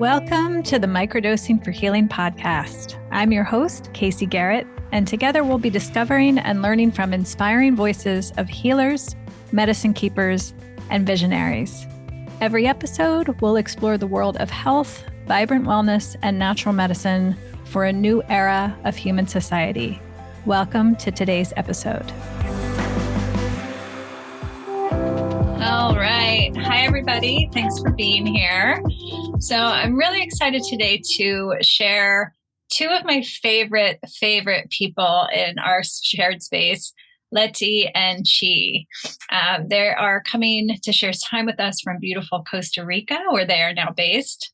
Welcome to the Microdosing for Healing podcast. I'm your host, Casey Garrett, and together we'll be discovering and learning from inspiring voices of healers, medicine keepers, and visionaries. Every episode, we'll explore the world of health, vibrant wellness, and natural medicine for a new era of human society. Welcome to today's episode. All right. Hi, everybody. Thanks for being here. So I'm really excited today to share two of my favorite people in our shared space, Leti and Chi. They are coming to share time with us from beautiful Costa Rica, where they are now based.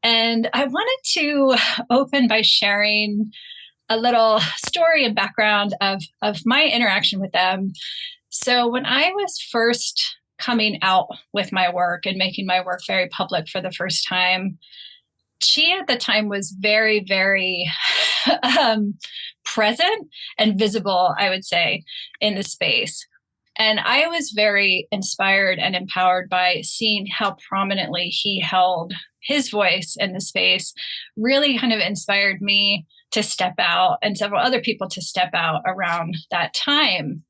And I wanted to open by sharing a little story and background of my interaction with them. So when I was first coming out with my work and making my work very public for the first time, Chi at the time was very, very present and visible, I would say, in the space. And I was very inspired and empowered by seeing how prominently he held his voice in the space. Really kind of inspired me to step out and several other people to step out around that time.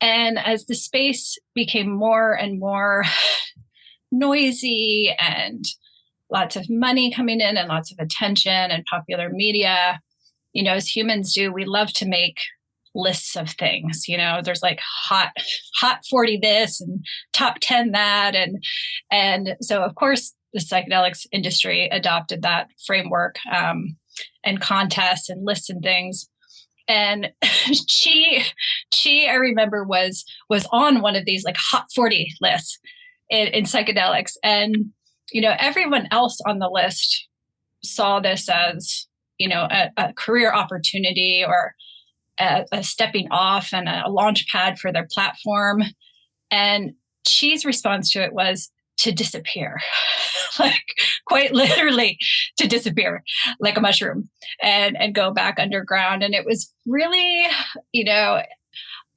And as the space became more and more noisy and lots of money coming in and lots of attention and popular media, as humans do, we love to make lists of things. There's like hot 40 this and top 10 that. And so, of course, the psychedelics industry adopted that framework and contests and lists and things. And Chi, I remember, was on one of these like hot 40 lists in psychedelics. And, everyone else on the list saw this as, a career opportunity or a stepping off and a launch pad for their platform. And Chi's response to it was to disappear, like quite literally to disappear like a mushroom and go back underground. And it was really,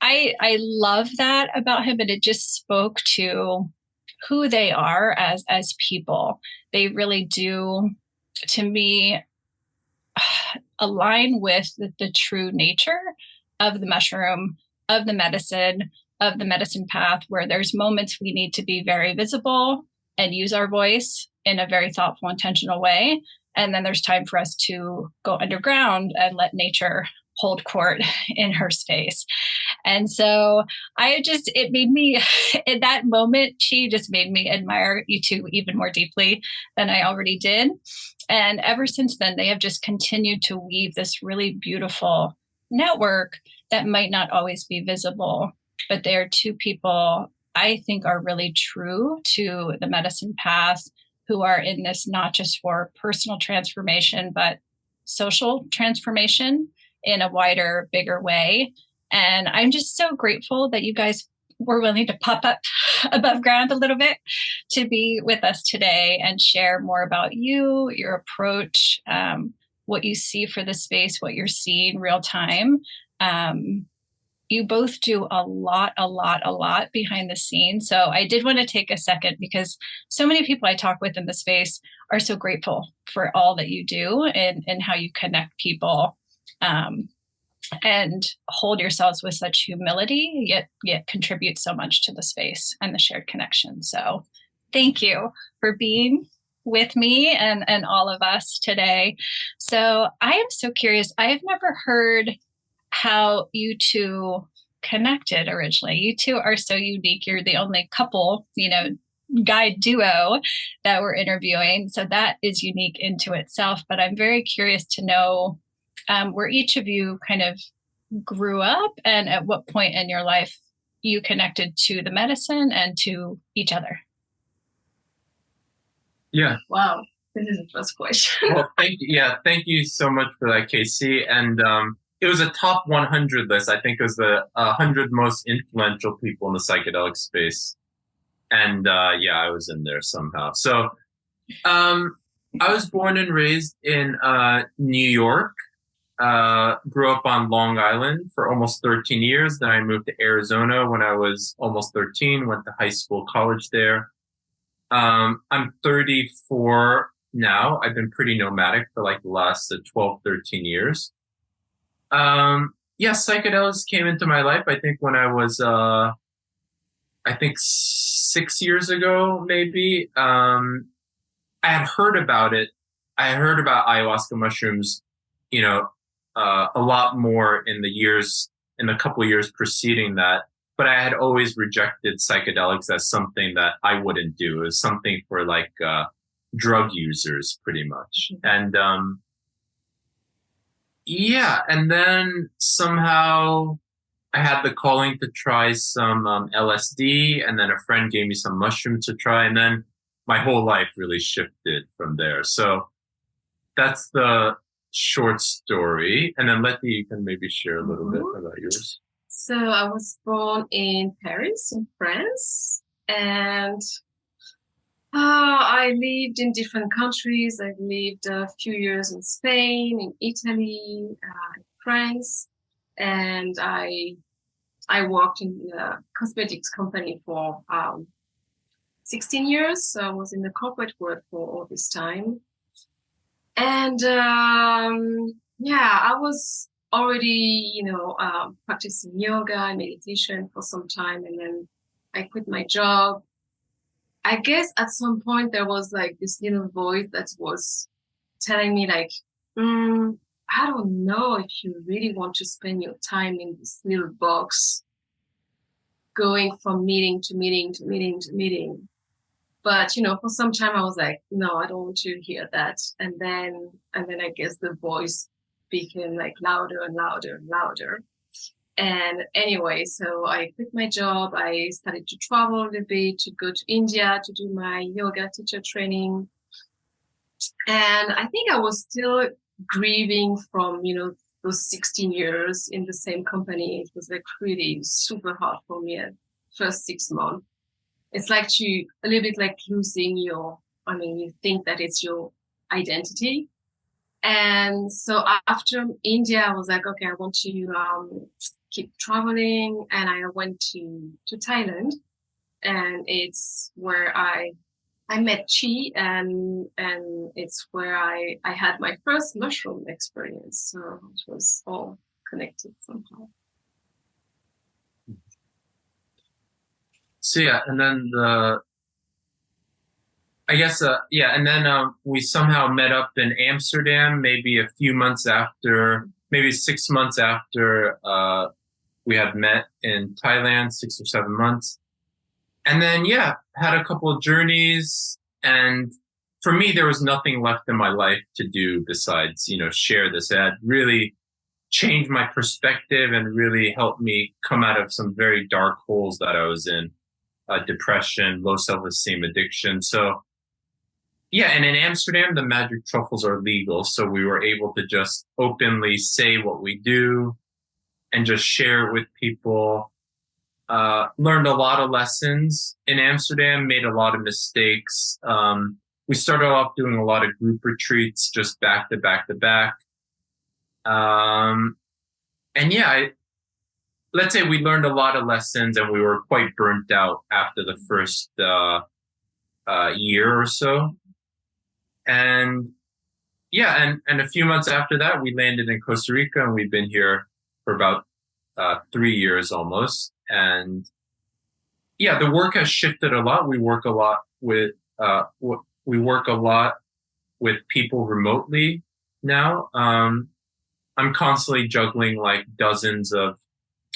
I love that about him. And it just spoke to who they are as people. They really do, to me, align with the true nature of the mushroom, of the medicine path, where there's moments we need to be very visible and use our voice in a very thoughtful, intentional way. And then there's time for us to go underground and let nature hold court in her space. And so it made me, in that moment, Chi just made me admire you two even more deeply than I already did. And ever since then, they have just continued to weave this really beautiful network that might not always be visible, but they're two people I think are really true to the medicine path, who are in this not just for personal transformation, but social transformation in a wider, bigger way. And I'm just so grateful that you guys were willing to pop up above ground a little bit to be with us today and share more about you, your approach, what you see for the space, what you're seeing real time. You both do a lot behind the scenes. So I did want to take a second because so many people I talk with in the space are so grateful for all that you do and how you connect people and hold yourselves with such humility, yet contribute so much to the space and the shared connection. So thank you for being with me and all of us today. So I am so curious. I have never heard how you two connected originally. You two are so unique. You're the only couple, guide duo that we're interviewing. So that is unique into itself. But I'm very curious to know where each of you kind of grew up and at what point in your life you connected to the medicine and to each other. Yeah. Wow. This is the first question. Well, thank you. Yeah. Thank you so much for that, Casey. And it was a top 100 list. I think it was the 100 most influential people in the psychedelic space. And I was in there somehow. So I was born and raised in New York. Grew up on Long Island for almost 13 years. Then I moved to Arizona when I was almost 13, went to high school, college there. I'm 34 now. I've been pretty nomadic for like the last 12, 13 years. Yeah, psychedelics came into my life, I think, when I was, I think 6 years ago, maybe. I had heard about it. I had heard about ayahuasca mushrooms, you know, a lot more in the couple of years preceding that. But I had always rejected psychedelics as something that I wouldn't do. It was something for like drug users, pretty much. And yeah, and then somehow I had the calling to try some LSD, and then a friend gave me some mushroom to try, and then my whole life really shifted from there. So that's the short story. And then Letty, you can maybe share a little bit about yours. So I was born in Paris, in France, and I lived in different countries. I lived a few years in Spain, in Italy, France, and I worked in a cosmetics company for 16 years. So I was in the corporate world for all this time. And yeah, I was already, practicing yoga and meditation for some time. And then I quit my job. I guess at some point there was like this little voice that was telling me like, I don't know if you really want to spend your time in this little box, going from meeting to meeting to meeting to meeting. But for some time I was like, no, I don't want to hear that. And then I guess the voice became like louder and louder and louder. And anyway, so I quit my job. I started to travel a little bit, to go to India to do my yoga teacher training. And I think I was still grieving from, those 16 years in the same company. It was like really super hard for me at first 6 months. It's like a little bit like losing you think that it's your identity. And so after India, I was like, okay, I want to keep traveling. And I went to Thailand, and it's where I met Chi, and it's where I had my first mushroom experience. So it was all connected somehow. So yeah, and then and then we somehow met up in Amsterdam, maybe a few months after, maybe 6 months after we had met in Thailand, 6 or 7 months. And then, yeah, had a couple of journeys. And for me, there was nothing left in my life to do besides, share this. It had really changed my perspective and really helped me come out of some very dark holes that I was in. Depression, low self-esteem, addiction. So yeah, and in Amsterdam, the magic truffles are legal. So we were able to just openly say what we do and just share it with people. Learned a lot of lessons in Amsterdam, made a lot of mistakes. We started off doing a lot of group retreats, just back to back to back. And yeah, let's say we learned a lot of lessons, and we were quite burnt out after the first year or so. And yeah, and a few months after that, we landed in Costa Rica, and we've been here for about 3 years almost. And yeah, the work has shifted a lot. We work a lot with people remotely now. I'm constantly juggling like dozens of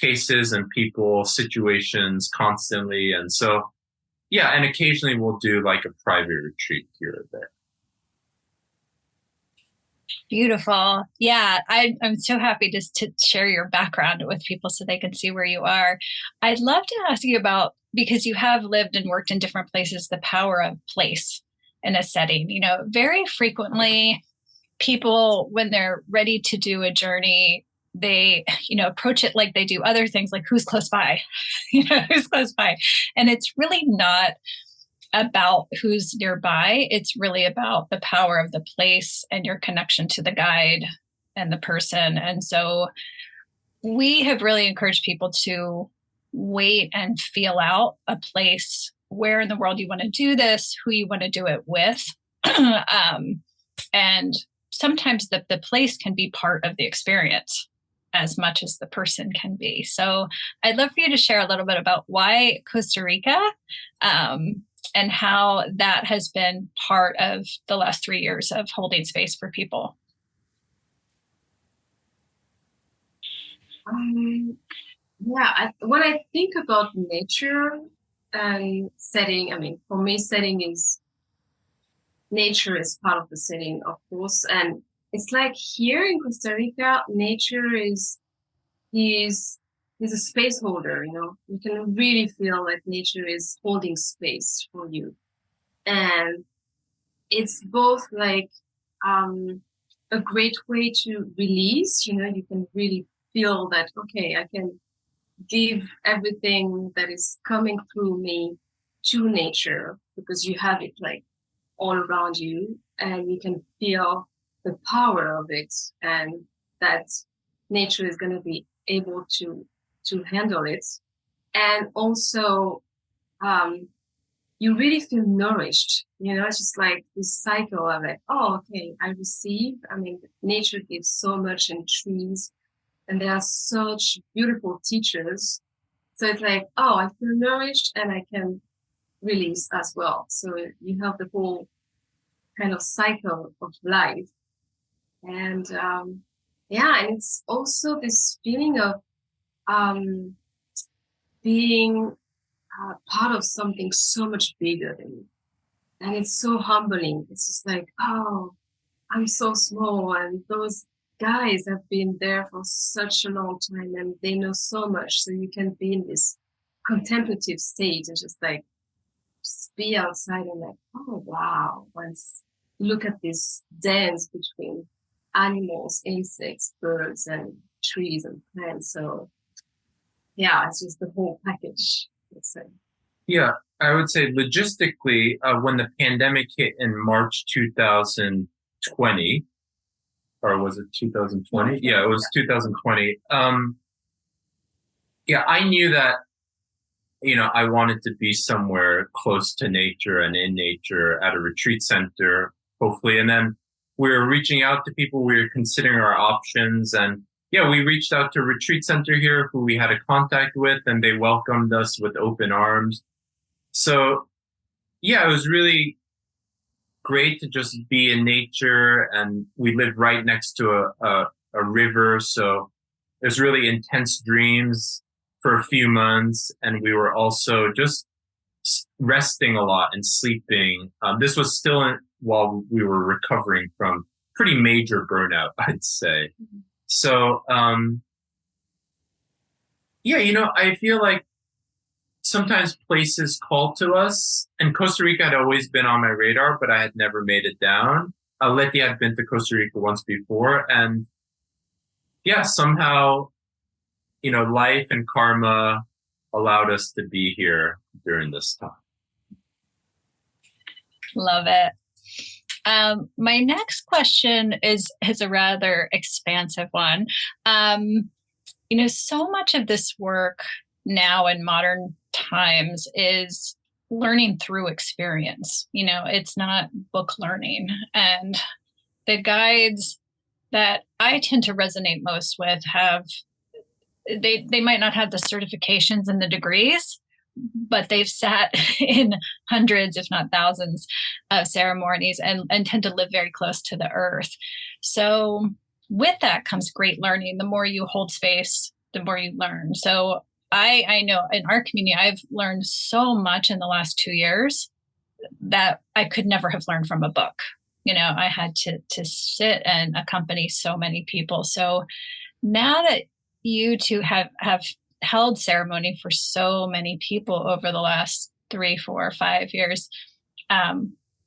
cases and people, situations constantly. And so, yeah, and occasionally we'll do like a private retreat here or there. Beautiful. Yeah, I'm so happy just to share your background with people so they can see where you are. I'd love to ask you about, because you have lived and worked in different places, the power of place in a setting. Very frequently people, when they're ready to do a journey, they, approach it like they do other things, like who's close by, who's close by. And it's really not about who's nearby. It's really about the power of the place and your connection to the guide and the person. And so we have really encouraged people to wait and feel out a place, where in the world you want to do this, who you want to do it with. And sometimes the place can be part of the experience as much as the person can be. So I'd love for you to share a little bit about why Costa Rica, and how that has been part of the last 3 years of holding space for people. When I think about nature and setting, I mean, for me, nature is part of the setting, of course. And it's like here in Costa Rica, nature is a space holder, you know. You can really feel like nature is holding space for you. And it's both like a great way to release, you know, you can really feel that, okay, I can give everything that is coming through me to nature because you have it like all around you and you can feel the power of it and that nature is going to be able to handle it. And also you really feel nourished, you know. It's just like this cycle of like, oh, okay, I receive. I mean, nature gives so much in trees and they are such beautiful teachers. So it's like, oh, I feel nourished and I can release as well. So you have the whole kind of cycle of life. And and it's also this feeling of being part of something so much bigger than you. And it's so humbling. It's just like, oh, I'm so small and those guys have been there for such a long time and they know so much. So you can be in this contemplative state and just be outside and like, oh wow, once you look at this dance between animals, insects, birds, and trees and plants. So yeah, it's just the whole package, let's say. Yeah, I would say logistically, when the pandemic hit in March 2020, or was it 2020? Yeah, it was 2020. Yeah, I knew that, you know, I wanted to be somewhere close to nature and in nature at a retreat center, hopefully. And then we were reaching out to people, we were considering our options. And yeah, we reached out to a retreat center here who we had a contact with, and they welcomed us with open arms. So yeah, it was really great to just be in nature, and we live right next to a river. So there's really intense dreams for a few months. And we were also just resting a lot and sleeping. This was still while we were recovering from pretty major burnout, I'd say. Mm-hmm. So, yeah, you know, I feel like sometimes places call to us, and Costa Rica had always been on my radar, but I had never made it down. Leti had been to Costa Rica once before, and yeah, somehow, you know, life and karma allowed us to be here during this time. Love it. My next question is a rather expansive one. You know, so much of this work now in modern times is learning through experience. You know, it's not book learning. And the guides that I tend to resonate most with they might not have the certifications and the degrees, but they've sat in hundreds, if not thousands, of ceremonies and tend to live very close to the earth. So with that comes great learning. The more you hold space, the more you learn. So I know in our community, I've learned so much in the last 2 years that I could never have learned from a book. You know, I had to sit and accompany so many people. So now that you two have held ceremony for so many people over the last 3, 4, 5 years,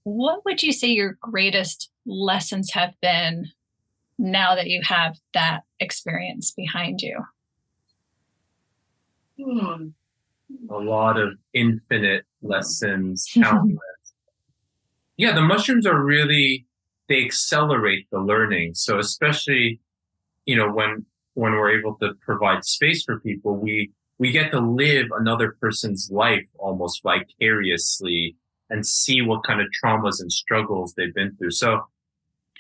what would you say your greatest lessons have been now that you have that experience behind you? A lot of infinite lessons, countless. Yeah, the mushrooms are really, they accelerate the learning. So especially, you know, when we're able to provide space for people, we get to live another person's life almost vicariously and see what kind of traumas and struggles they've been through. So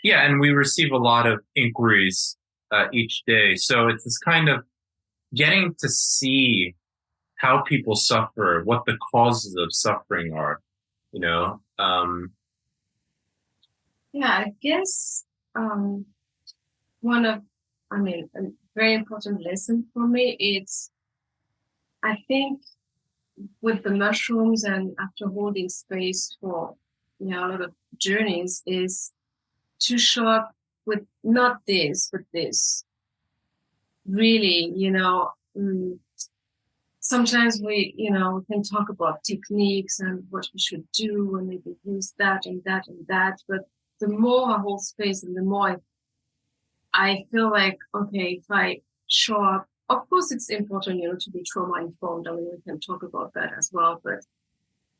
yeah, and we receive a lot of inquiries each day. So it's this kind of getting to see how people suffer, what the causes of suffering are, you know. Yeah, I guess one of, I mean, a very important lesson for me is, I think with the mushrooms and after holding space for, you know, a lot of journeys, is to show up with not this, but this. Really, you know, sometimes we, you know, we can talk about techniques and what we should do and maybe use that and that and that. But the more I hold space and the more I feel like, okay, if I show up, of course it's important, you know, to be trauma informed. I mean, we can talk about that as well.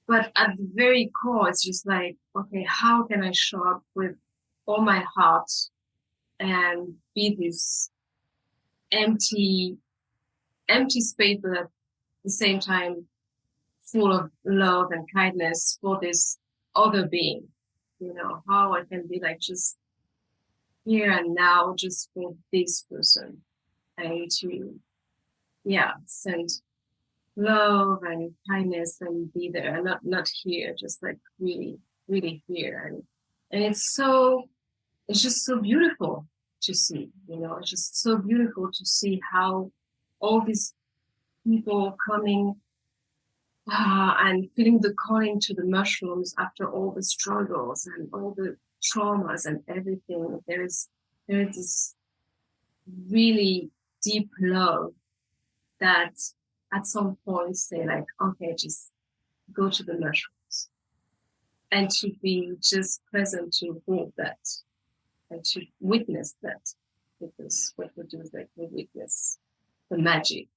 But at the very core, it's just like, okay, how can I show up with all my heart and be this empty space, but at the same time full of love and kindness for this other being. You know, how I can be like just here and now just for this person. I need to, yeah, send love and kindness and be there, and not here, just like really, really here. And it's just so beautiful to see, you know, it's just so beautiful to see how all these people coming and feeling the calling to the mushrooms after all the struggles and all the traumas and everything. There is this really deep love that at some point say like, okay, just go to the mushrooms, and to be just present to hold that and to witness that, because what we do is like we witness the magic,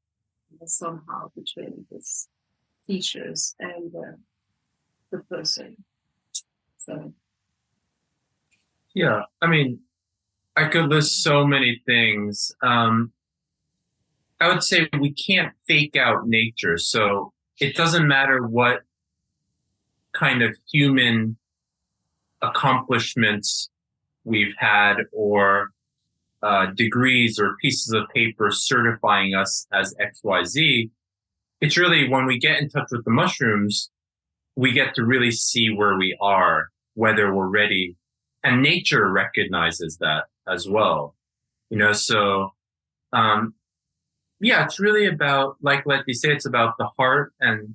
you know, somehow between these teachers and the person. So Yeah, I mean, I could list so many things. I would say we can't fake out nature. So it doesn't matter what kind of human accomplishments we've had, or degrees or pieces of paper certifying us as XYZ. It's really when we get in touch with the mushrooms, we get to really see where we are, whether we're ready. And nature recognizes that as well. You know, so yeah, it's really about, like Leti said, it's about the heart and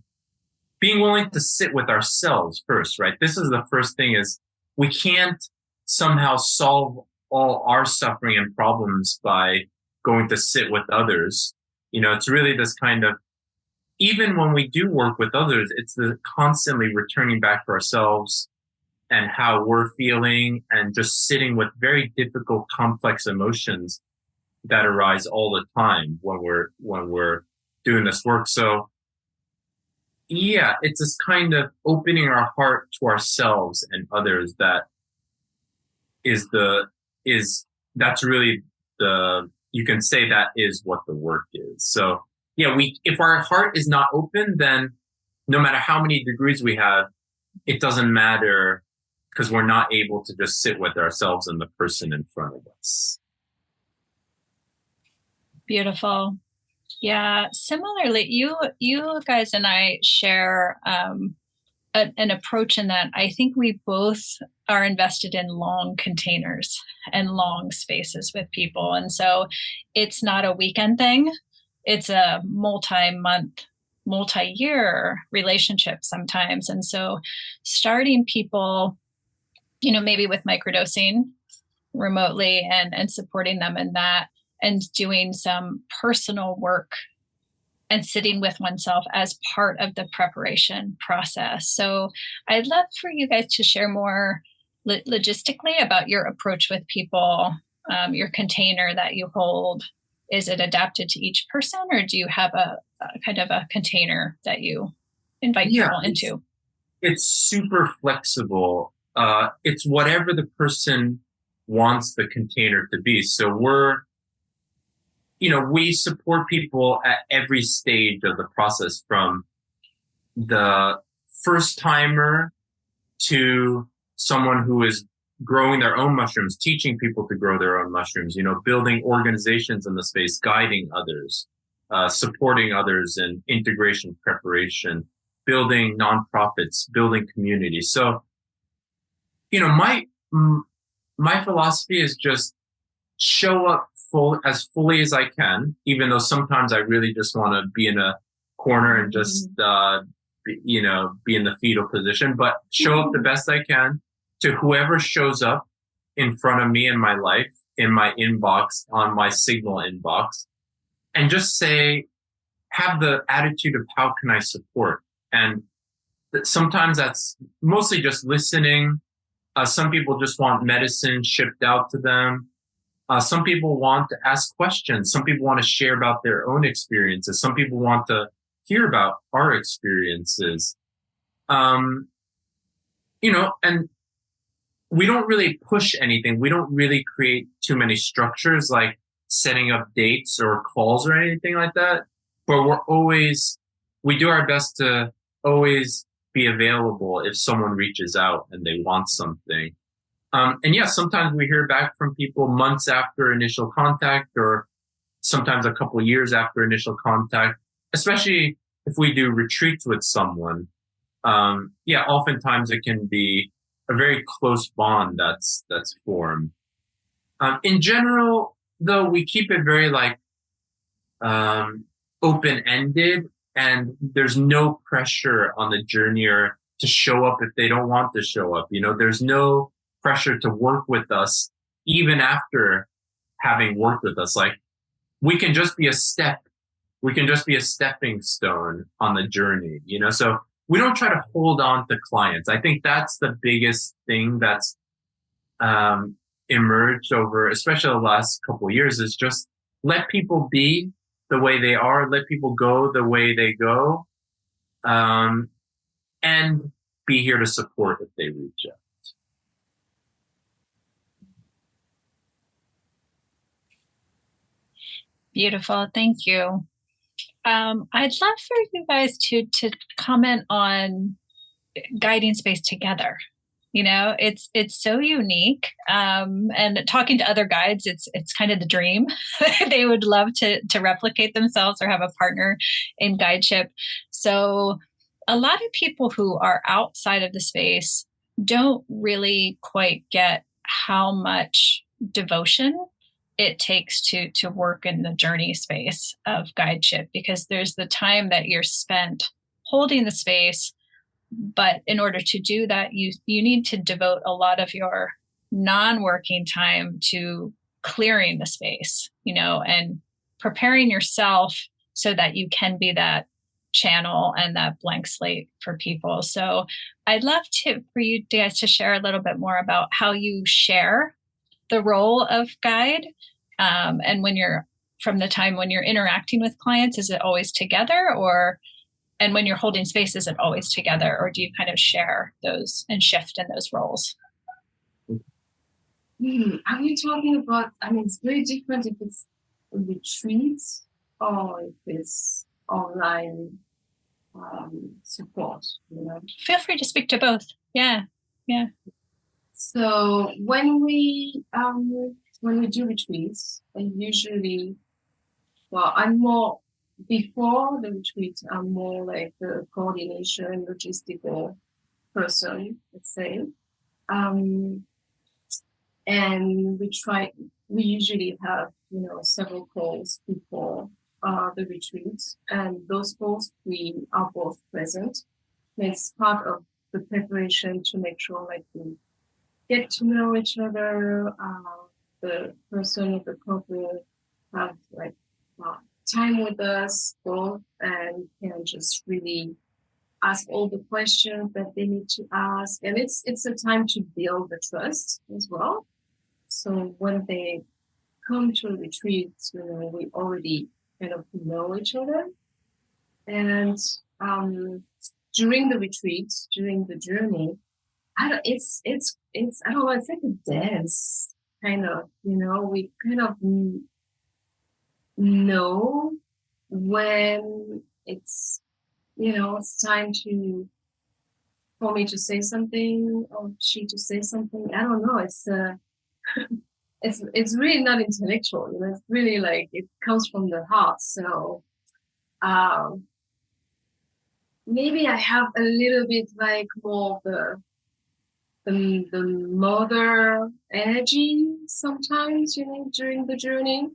being willing to sit with ourselves first, right? This is the first thing, is we can't somehow solve all our suffering and problems by going to sit with others. You know, it's really this kind of, even when we do work with others, it's the constantly returning back to ourselves and how we're feeling, and just sitting with very difficult, complex emotions that arise all the time when we're doing this work. So yeah, it's this kind of opening our heart to ourselves and others that that's really you can say that is what the work is. So yeah, if our heart is not open, then no matter how many degrees we have, it doesn't matter, because we're not able to just sit with ourselves and the person in front of us. Beautiful. Yeah. Similarly, you guys and I share an approach in that I think we both are invested in long containers and long spaces with people. And so it's not a weekend thing. It's a multi-month, multi-year relationship sometimes. And so starting people, you know, maybe with microdosing remotely and supporting them in that, and doing some personal work and sitting with oneself as part of the preparation process. So I'd love for you guys to share more logistically about your approach with people, your container that you hold. Is it adapted to each person, or do you have a kind of a container that you invite people into? It's super flexible. It's whatever the person wants the container to be. So we support people at every stage of the process, from the first timer to someone who is growing their own mushrooms, teaching people to grow their own mushrooms, building organizations in the space, guiding others, supporting others in integration preparation, building nonprofits, building communities. So, my philosophy is just show up fully as I can, even though sometimes I really just want to be in a corner and just, be in the fetal position, but show up the best I can to whoever shows up in front of me in my life, in my inbox, on my Signal inbox, and just have the attitude of how can I support? And sometimes that's mostly just listening. Some people just want medicine shipped out to them. Some people want to ask questions. Some people want to share about their own experiences. Some people want to hear about our experiences. And we don't really push anything. We don't really create too many structures like setting up dates or calls or anything like that. But we do our best to always be available if someone reaches out and they want something. And yeah, sometimes we hear back from people months after initial contact, or sometimes a couple of years after initial contact, especially if we do retreats with someone. Oftentimes it can be a very close bond that's formed. In general, though, we keep it very open-ended, and there's no pressure on the journeyer to show up if they don't want to show up. There's no pressure to work with us even after having worked with us. Like, we can just be a stepping stone on the journey, so we don't try to hold on to clients. I think that's the biggest thing that's emerged over, especially the last couple of years, is just let people be the way they are, let people go the way they go, and be here to support if they reach out. Beautiful. Thank you. I'd love for you guys to comment on guiding space together. It's so unique. And talking to other guides, it's kind of the dream. They would love to replicate themselves or have a partner in guideship. So a lot of people who are outside of the space don't really quite get how much devotion it takes to work in the journey space of guideship, because there's the time that you're spent holding the space. But in order to do that, you need to devote a lot of your non-working time to clearing the space, and preparing yourself so that you can be that channel and that blank slate for people. So I'd love for you guys to share a little bit more about how you share the role of guide. And from the time when you're interacting with clients, is it always together, and when you're holding space, is it always together, or do you kind of share those and shift in those roles? Are you talking about, it's very different if it's a retreat or if it's online support, Feel free to speak to both. Yeah. So when we do retreats, I usually, before the retreat, I'm more like the coordination, logistical person, let's say. And we usually have, several calls before the retreat, and those calls we are both present. And it's part of the preparation to make sure we get to know each other. The person of the couple have time with us both, and can just really ask all the questions that they need to ask. And it's a time to build the trust as well. So when they come to a retreat, we already kind of know each other. And during the retreat, during the journey, it's I don't know, it's like a dance kind of, we kind of know when it's, it's time to for me to say something or she to say something. I don't know. It's really not intellectual. You know, it's really like it comes from the heart. So um, maybe I have a little bit like more of the mother energy sometimes, you know, during the journey.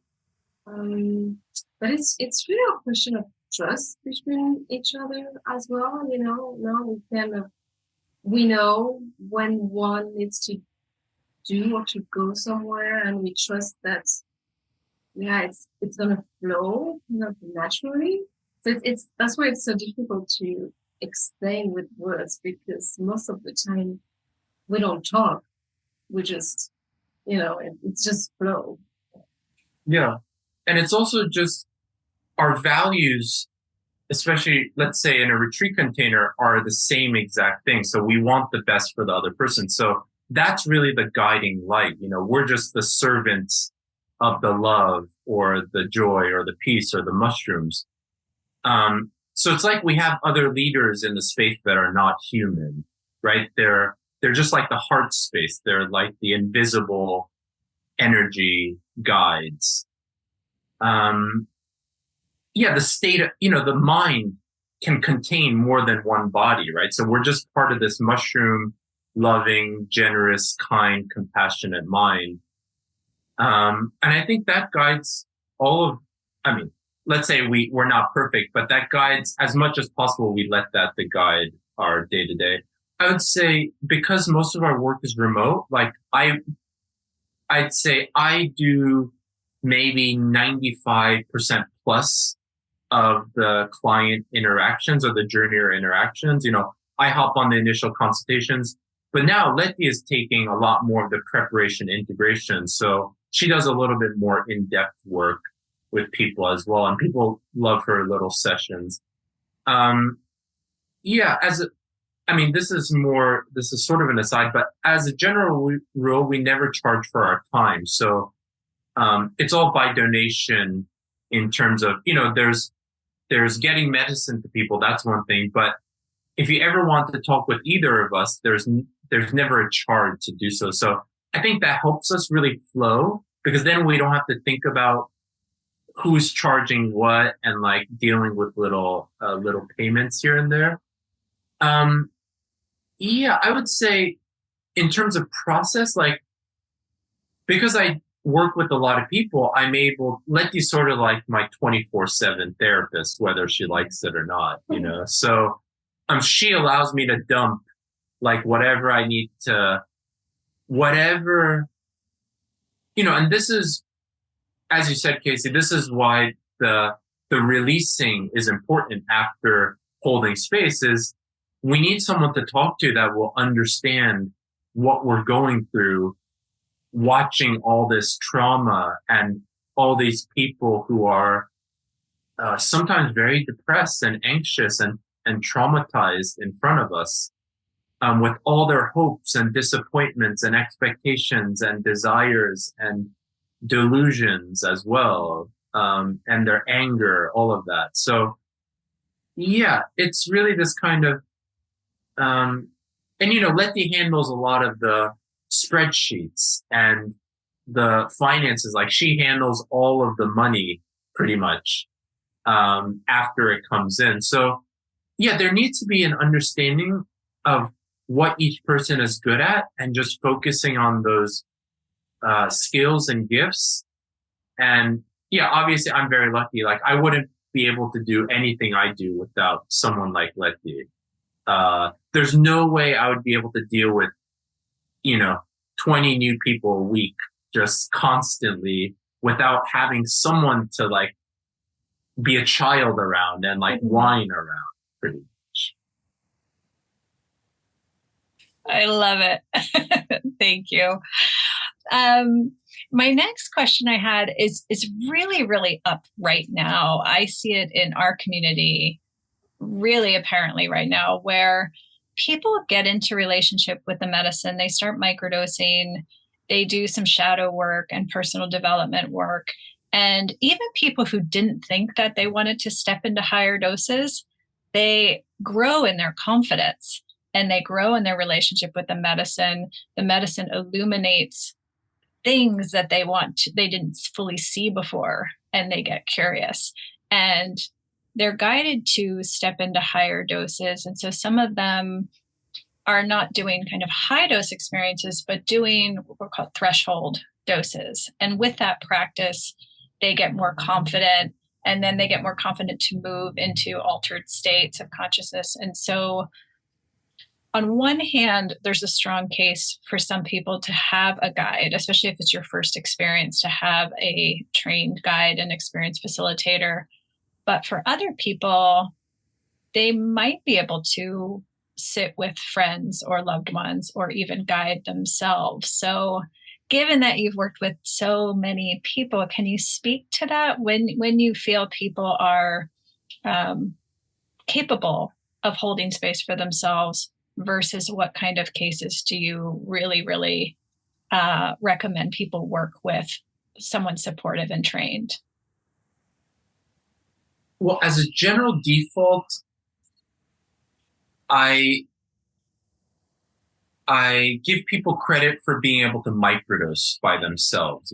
Um, but it's really a question of trust between each other as well. You know, now we know when one needs to do or to go somewhere, and we trust that yeah, it's gonna flow, you know, naturally. So it's that's why it's so difficult to explain with words because most of the time we don't talk. We just, you know, it's just flow. Yeah. And it's also just our values, especially let's say in a retreat container, are the same exact thing. So we want the best for the other person. So that's really the guiding light. You know, we're just the servants of the love or the joy or the peace or the mushrooms. So it's like we have other leaders in the space that are not human, right? They're just like the heart space. They're like the invisible energy guides. Um, yeah, the state, you know, the mind can contain more than one body, right? So we're just part of this mushroom loving, generous, kind, compassionate mind. And I think that guides all of, I mean, let's say we're not perfect, but that guides as much as possible. We let that to guide our day to day. I would say because most of our work is remote, like I'd say I do maybe 95% plus of the client interactions or the journeyer interactions. You know, I hop on the initial consultations, but now Leti is taking a lot more of the preparation integration. So she does a little bit more in-depth work with people as well. And people love her little sessions. Um, yeah, I mean, this is sort of an aside, but as a general rule, we never charge for our time. So, it's all by donation in terms of, you know, there's getting medicine to people. That's one thing. But if you ever want to talk with either of us, there's never a charge to do so. So I think that helps us really flow because then we don't have to think about who's charging what and like dealing with little payments here and there. Um, yeah, I would say in terms of process, like because I work with a lot of people, I'm able let you sort of like my 24/7 therapist, whether she likes it or not, you know. So she allows me to dump like whatever I need to, whatever, you know, and this is, as you said, Casey, this is why the releasing is important after holding space is we need someone to talk to that will understand what we're going through watching all this trauma and all these people who are sometimes very depressed and anxious and traumatized in front of us with all their hopes and disappointments and expectations and desires and delusions as well, and their anger, all of that. So yeah, it's really this kind of, and you know, Letty handles a lot of the spreadsheets and the finances. Like she handles all of the money pretty much, after it comes in. So yeah, there needs to be an understanding of what each person is good at and just focusing on those skills and gifts. And yeah, obviously I'm very lucky. Like I wouldn't be able to do anything I do without someone like Letty. There's no way I would be able to deal with, you know, 20 new people a week just constantly without having someone to like be a child around and like whine around pretty much. I love it. Thank you. My next question I had is really, really up right now. I see it in our community really apparently right now where people get into relationship with the medicine. They start microdosing. They do some shadow work and personal development work. And even people who didn't think that they wanted to step into higher doses, they grow in their confidence and they grow in their relationship with the medicine illuminates things that they didn't fully see before, and they get curious, and they're guided to step into higher doses. And so some of them are not doing kind of high dose experiences, but doing what we're called threshold doses. And with that practice, they get more confident, and then they get more confident to move into altered states of consciousness. And so on one hand, there's a strong case for some people to have a guide, especially if it's your first experience, to have a trained guide and experienced facilitator. But for other people, they might be able to sit with friends or loved ones or even guide themselves. So given that you've worked with so many people, can you speak to that when you feel people are capable of holding space for themselves versus what kind of cases do you really recommend people work with someone supportive and trained? Well, as a general default, I give people credit for being able to microdose by themselves.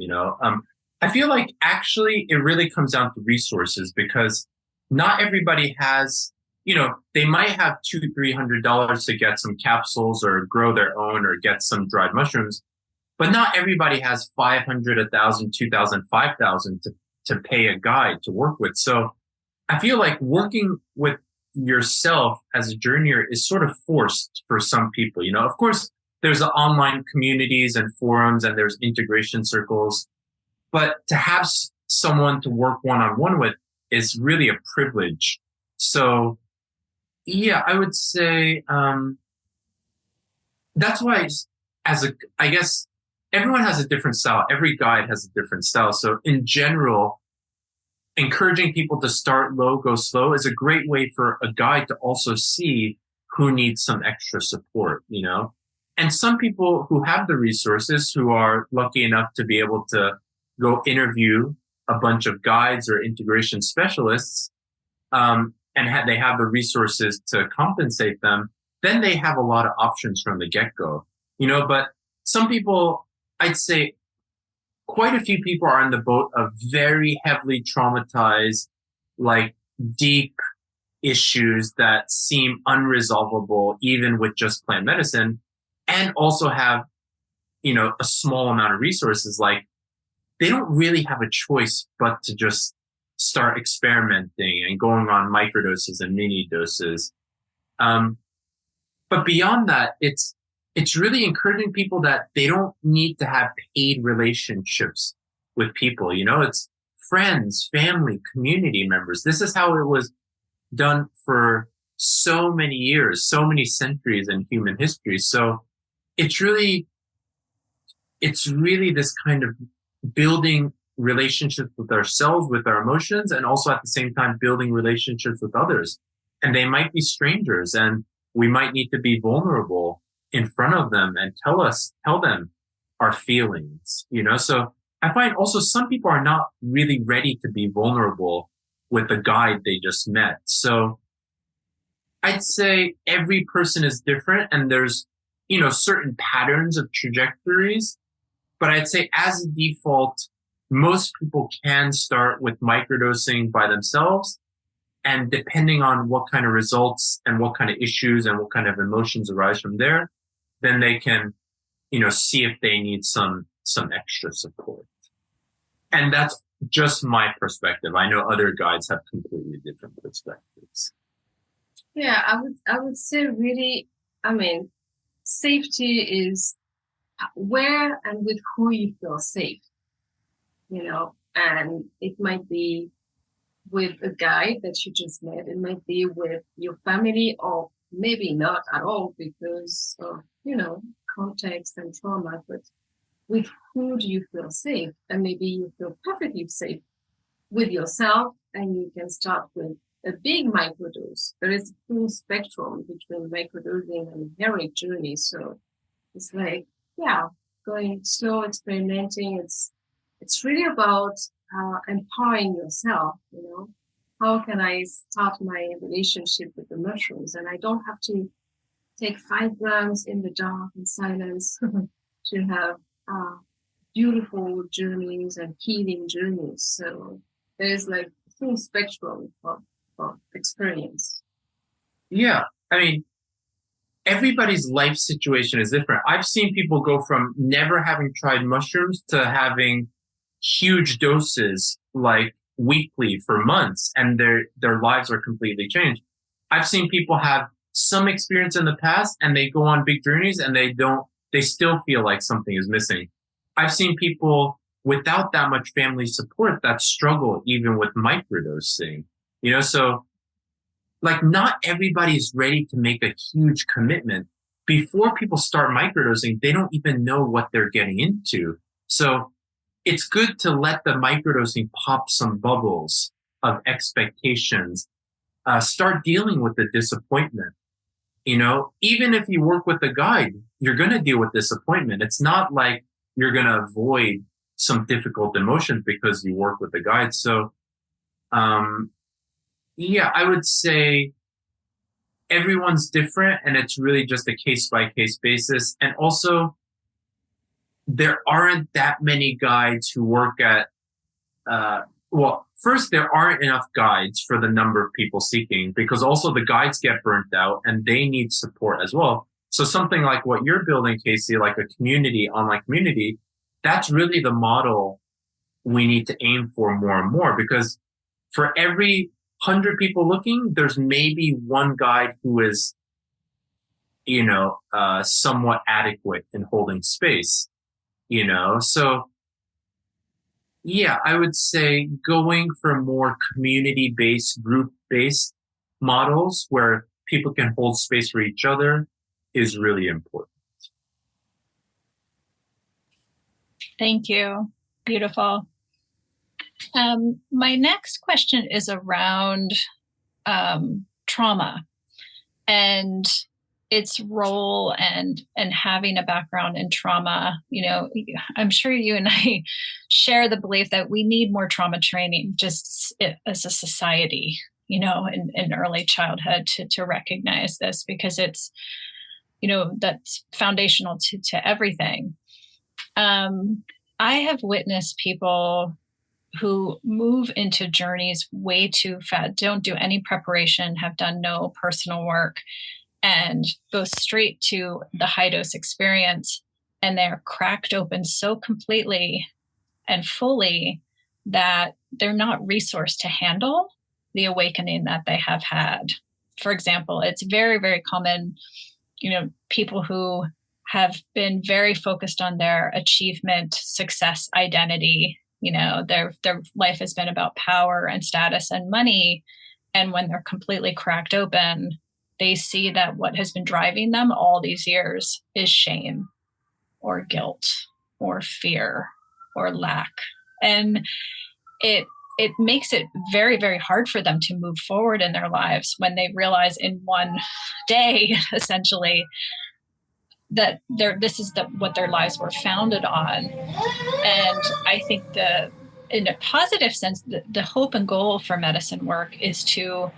I feel like actually it really comes down to resources, because not everybody has, they might have $200-300 to get some capsules or grow their own or get some dried mushrooms, but not everybody has 500, 1,000, 2,000, 5,000 to pay a guide to work with. So I feel like working with yourself as a journeyer is sort of forced for some people. Of course, there's the online communities and forums, and there's integration circles, but to have someone to work one-on-one with is really a privilege. So yeah, I would say that's why I guess everyone has a different style. Every guide has a different style. So in general, encouraging people to start low, go slow is a great way for a guide to also see who needs some extra support, And some people who have the resources, who are lucky enough to be able to go interview a bunch of guides or integration specialists, and they have the resources to compensate them, then they have a lot of options from the get-go, But some people, I'd say, quite a few people are on the boat of very heavily traumatized, like deep issues that seem unresolvable, even with just plant medicine, and also have, a small amount of resources. Like, they don't really have a choice but to just start experimenting and going on microdoses and mini doses. But beyond that, it's really encouraging people that they don't need to have paid relationships with people. It's friends, family, community members. This is how it was done for so many years, so many centuries in human history. So it's really this kind of building relationships with ourselves, with our emotions, and also at the same time building relationships with others. And they might be strangers, and we might need to be vulnerable in front of them and tell them our feelings, So I find also some people are not really ready to be vulnerable with the guide they just met. So I'd say every person is different, and there's, certain patterns of trajectories. But I'd say as a default, most people can start with microdosing by themselves. And depending on what kind of results and what kind of issues and what kind of emotions arise from there, then they can, see if they need some extra support. And that's just my perspective. I know other guides have completely different perspectives. Yeah, I would say really, safety is where and with who you feel safe, and it might be with a guide that you just met. It might be with your family, or maybe not at all because of, context and trauma, but with who do you feel safe? And maybe you feel perfectly safe with yourself, and you can start with a big microdose. There is a full spectrum between microdosing and heroic journey. So it's like, yeah, going slow, experimenting. It's really about empowering yourself, How can I start my relationship with the mushrooms? And I don't have to take 5 grams in the dark and silence to have beautiful journeys and healing journeys. So there's like full spectrum of experience. Yeah. I mean, everybody's life situation is different. I've seen people go from never having tried mushrooms to having huge doses like weekly for months, and their lives are completely changed. I've seen people have some experience in the past and they go on big journeys and they still feel like something is missing. I've seen people without that much family support that struggle even with microdosing, so like not everybody's ready to make a huge commitment. Before people start microdosing, they don't even know what they're getting into. So it's good to let the microdosing pop some bubbles of expectations. Start dealing with the disappointment. Even if you work with a guide, you're going to deal with disappointment. It's not like you're going to avoid some difficult emotions because you work with a guide. So, yeah, I would say everyone's different and it's really just a case by case basis. And also, there aren't that many guides who work at, first, there aren't enough guides for the number of people seeking, because also the guides get burnt out and they need support as well. So something like what you're building, Casey, like a community, online community, that's really the model we need to aim for more and more, because for every 100 people looking, there's maybe one guide who is, somewhat adequate in holding space, so yeah, I would say going for more community-based, group-based models where people can hold space for each other is really important. Thank you. Beautiful. My next question is around trauma and its role and having a background in trauma. I'm sure you and I share the belief that we need more trauma training just as a society, in early childhood to recognize this, because it's, that's foundational to everything. I have witnessed people who move into journeys way too fast, don't do any preparation, have done no personal work, and go straight to the high dose experience. And they're cracked open so completely and fully that they're not resourced to handle the awakening that they have had. For example, it's very, very common, people who have been very focused on their achievement, success, identity. Their life has been about power and status and money. And when they're completely cracked open, they see that what has been driving them all these years is shame or guilt or fear or lack. And it makes it very, very hard for them to move forward in their lives when they realize in one day, essentially, that this is what their lives were founded on. And I think in a positive sense, the hope and goal for medicine work is to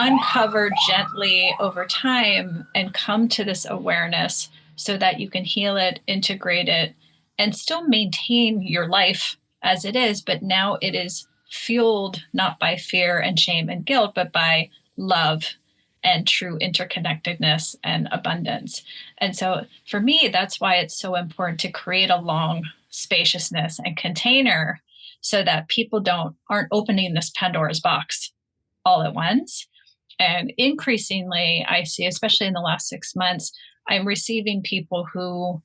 uncover gently over time and come to this awareness so that you can heal it, integrate it, and still maintain your life as it is. But now it is fueled not by fear and shame and guilt, but by love and true interconnectedness and abundance. And so for me, that's why it's so important to create a long spaciousness and container so that people aren't opening this Pandora's box all at once. And increasingly, I see, especially in the last 6 months, I'm receiving people who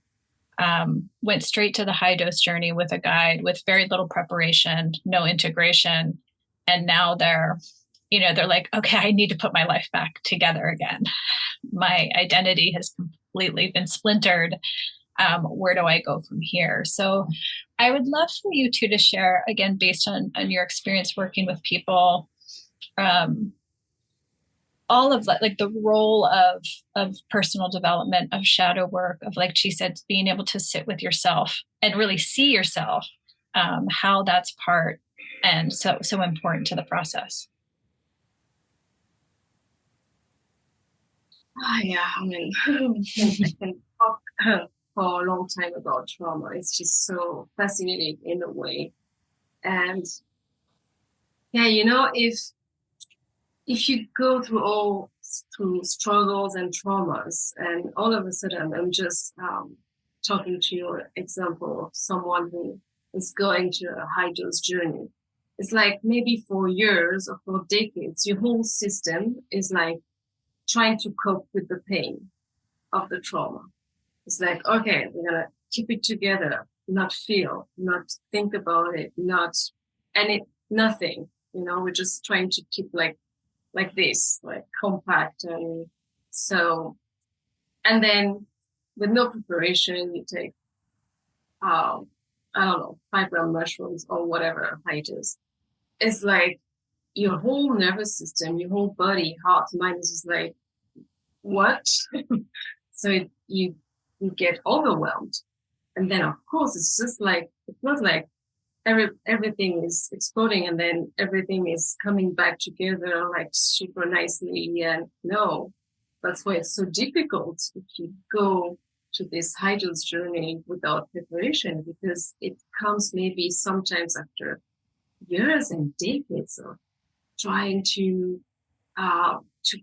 went straight to the high dose journey with a guide with very little preparation, no integration. And now they're like, okay, I need to put my life back together again. My identity has completely been splintered. Where do I go from here? So I would love for you two to share, again, based on your experience working with people, all of that, like the role of personal development, of shadow work, of, like she said, being able to sit with yourself and really see yourself, how that's part and so important to the process. Yeah, I mean, I can talk for a long time about trauma. It's just so fascinating in a way. And yeah, if you go through struggles and traumas, and all of a sudden I'm just talking to your example of someone who is going to a high dose journey. It's like maybe for years or for decades, your whole system is like trying to cope with the pain of the trauma. It's like, okay, we're gonna keep it together, not feel, not think about it, not nothing. We're just trying to keep like this, like compact. And so, and then with no preparation, you take, I don't know, 5 gram mushrooms or whatever height is. It's like your whole nervous system, your whole body, heart, mind is just like, what? So you get overwhelmed. And then of course it's just like, it's not like everything is exploding and then everything is coming back together like super nicely. And no, that's why it's so difficult if you go to this high dose journey without preparation, because it comes maybe sometimes after years and decades of trying to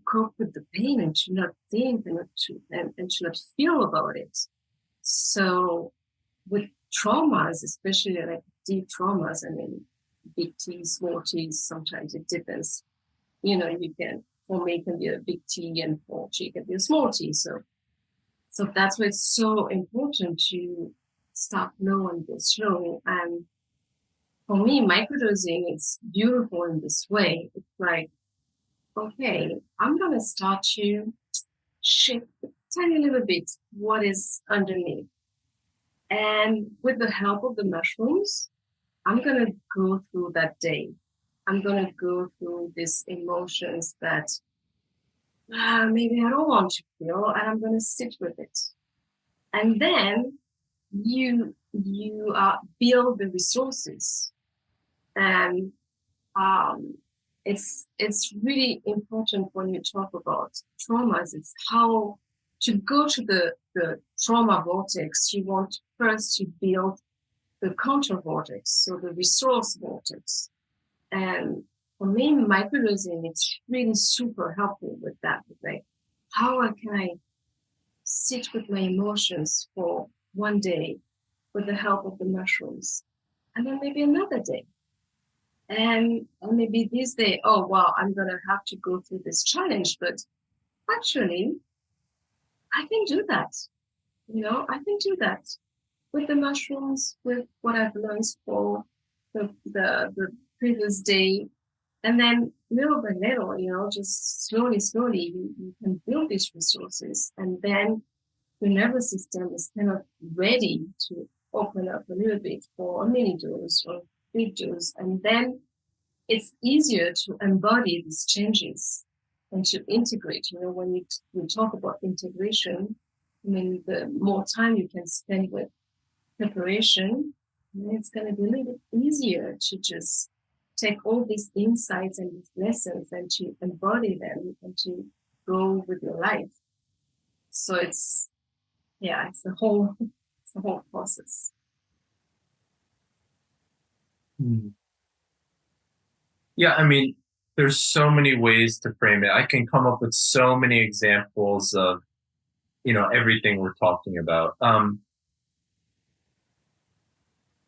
cope with the pain and to not think and to not feel about it. So with traumas, especially like deep traumas, I mean, big T, small T, sometimes it depends. For me, it can be a big T, and for Chi, it can be a small T. So that's why it's so important to start low and go slow. And for me, microdosing, it's beautiful in this way. It's like, okay, I'm going to start to shift a tiny little bit what is underneath. And with the help of the mushrooms, I'm going to go through that day. I'm going to go through these emotions that maybe I don't want to feel, and I'm going to sit with it. And then you build the resources. And it's really important when you talk about traumas. It's how to go to the trauma vortex. You want first to build the counter vortex, so the resource vortex. And for me, microdosing, it's really super helpful with that. Like, how can I sit with my emotions for one day with the help of the mushrooms, and then maybe another day, and maybe this day, oh wow, I'm gonna have to go through this challenge, but actually, I can do that. I can do that with the mushrooms, with what I've learned for the previous day. And then little by little, just slowly, you can build these resources. And then the nervous system is kind of ready to open up a little bit for a mini dose or big dose. And then it's easier to embody these changes and to integrate. When we talk about integration, I mean, the more time you can spend with preparation, it's going to be a little bit easier to just take all these insights and these lessons and to embody them and to go with your life. So it's the whole process. Yeah, I mean, there's so many ways to frame it. I can come up with so many examples of, everything we're talking about.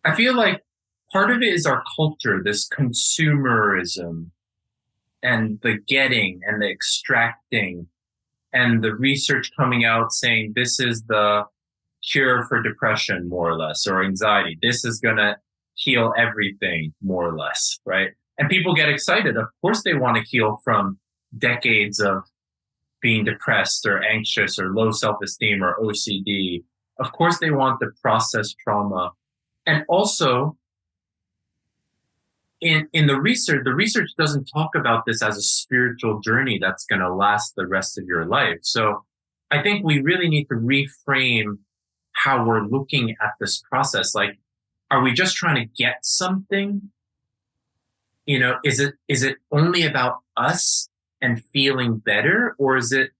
I feel like part of it is our culture, this consumerism and the getting and the extracting and the research coming out saying this is the cure for depression, more or less, or anxiety. This is going to heal everything, more or less, right? And people get excited. Of course, they want to heal from decades of being depressed or anxious or low self-esteem or OCD. Of course, they want to process trauma. And also, in the research doesn't talk about this as a spiritual journey that's going to last the rest of your life. So I think we really need to reframe how we're looking at this process. Like, are we just trying to get something? Is it only about us and feeling better? Or is it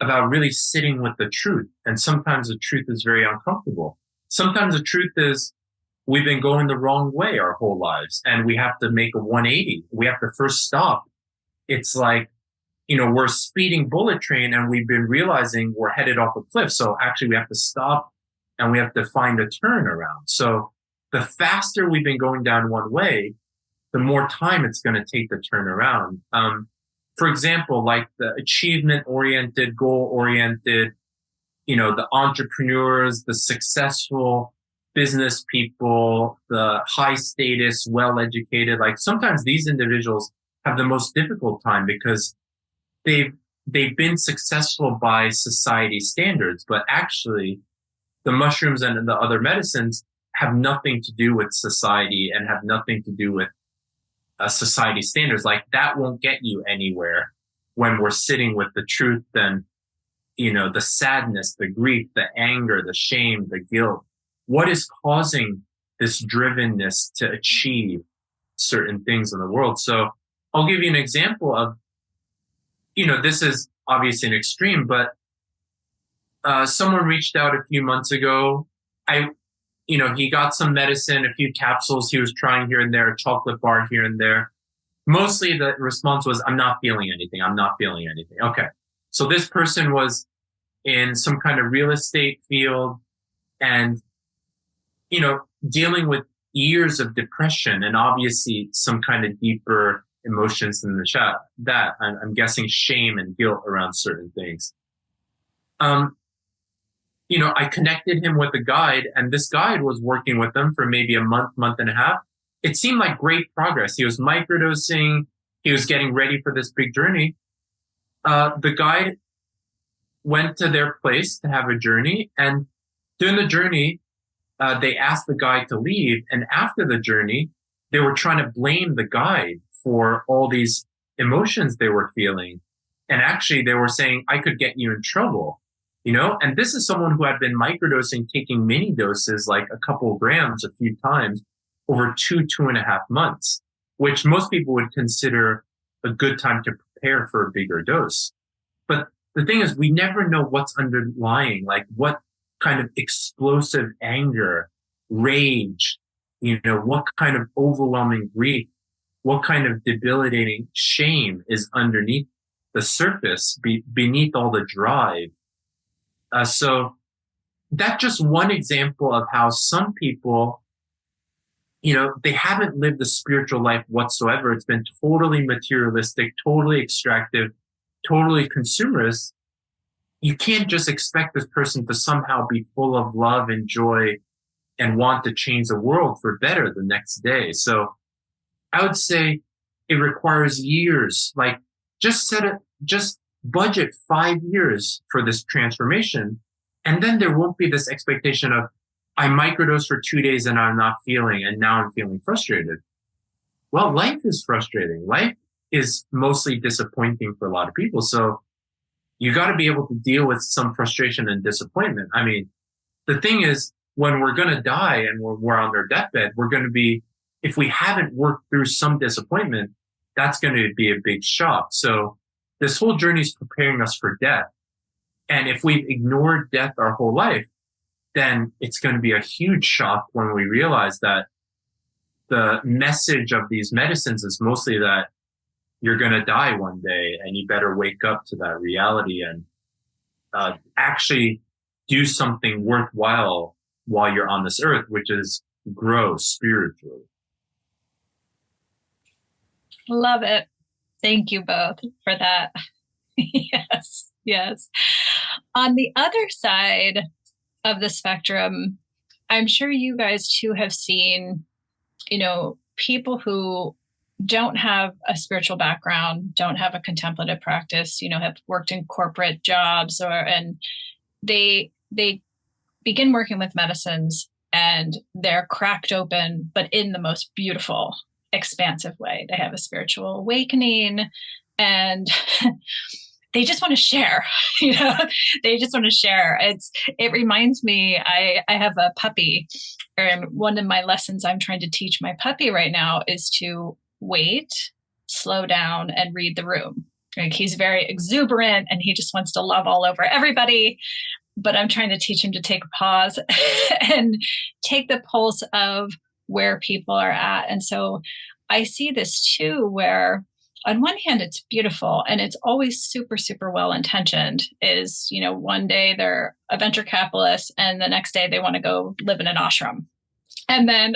about really sitting with the truth. And sometimes the truth is very uncomfortable. Sometimes the truth is we've been going the wrong way our whole lives and we have to make a 180. We have to first stop. It's like, we're speeding bullet train and we've been realizing we're headed off a cliff. So actually we have to stop and we have to find a turn around. So the faster we've been going down one way, the more time it's going to take to turn around. For example, like the achievement oriented, goal oriented, the entrepreneurs, the successful business people, the high status, well educated, like sometimes these individuals have the most difficult time because they've been successful by society standards, but actually the mushrooms and the other medicines have nothing to do with society and have nothing to do with society standards. Like that won't get you anywhere when we're sitting with the truth. Then, the sadness, the grief, the anger, the shame, the guilt. What is causing this drivenness to achieve certain things in the world? So I'll give you an example of, this is obviously an extreme, but someone reached out a few months ago. He got some medicine, a few capsules he was trying here and there, a chocolate bar here and there. Mostly the response was, I'm not feeling anything. I'm not feeling anything. Okay. So this person was in some kind of real estate field and, dealing with years of depression and obviously some kind of deeper emotions in the chat that I'm guessing shame and guilt around certain things. I connected him with a guide and this guide was working with him for maybe a month and a half. It seemed like great progress. He was microdosing. He was getting ready for this big journey. The guide went to their place to have a journey. And during the journey, they asked the guide to leave. And after the journey, they were trying to blame the guide for all these emotions they were feeling. And actually, they were saying, I could get you in trouble. And this is someone who had been microdosing, taking mini doses, like a couple of grams a few times over 2.5 months, which most people would consider a good time to prepare for a bigger dose. But the thing is, we never know what's underlying, like what kind of explosive anger, rage, what kind of overwhelming grief, what kind of debilitating shame is underneath the surface, beneath all the drive. So that's just one example of how some people, they haven't lived a spiritual life whatsoever. It's been totally materialistic, totally extractive, totally consumerist. You can't just expect this person to somehow be full of love and joy and want to change the world for better the next day. So I would say it requires years. Like just budget 5 years for this transformation. And then there won't be this expectation of, I microdosed for 2 days and I'm not feeling, and now I'm feeling frustrated. Well, life is frustrating. Life is mostly disappointing for a lot of people. So you got to be able to deal with some frustration and disappointment. I mean, the thing is, when we're going to die and we're on our deathbed, we're going to be, if we haven't worked through some disappointment, that's going to be a big shock. So this whole journey is preparing us for death. And if we've ignored death our whole life, then it's going to be a huge shock when we realize that the message of these medicines is mostly that you're going to die one day and you better wake up to that reality and actually do something worthwhile while you're on this earth, which is grow spiritually. Love it. Thank you both for that. Yes, yes. On the other side of the spectrum, I'm sure you guys too have seen, people who don't have a spiritual background, don't have a contemplative practice, have worked in corporate jobs and they begin working with medicines and they're cracked open, but in the most beautiful, expansive way. They have a spiritual awakening and they just want to share, they just want to share. It reminds me, I have a puppy, and one of my lessons I'm trying to teach my puppy right now is to wait, slow down, and read the room. Like he's very exuberant and he just wants to love all over everybody. But I'm trying to teach him to take a pause and take the pulse of where people are at. And so I see this too, where on one hand, it's beautiful and it's always super, super well intentioned. Is, you know, one day they're a venture capitalist and the next day they want to go live in an ashram. And then,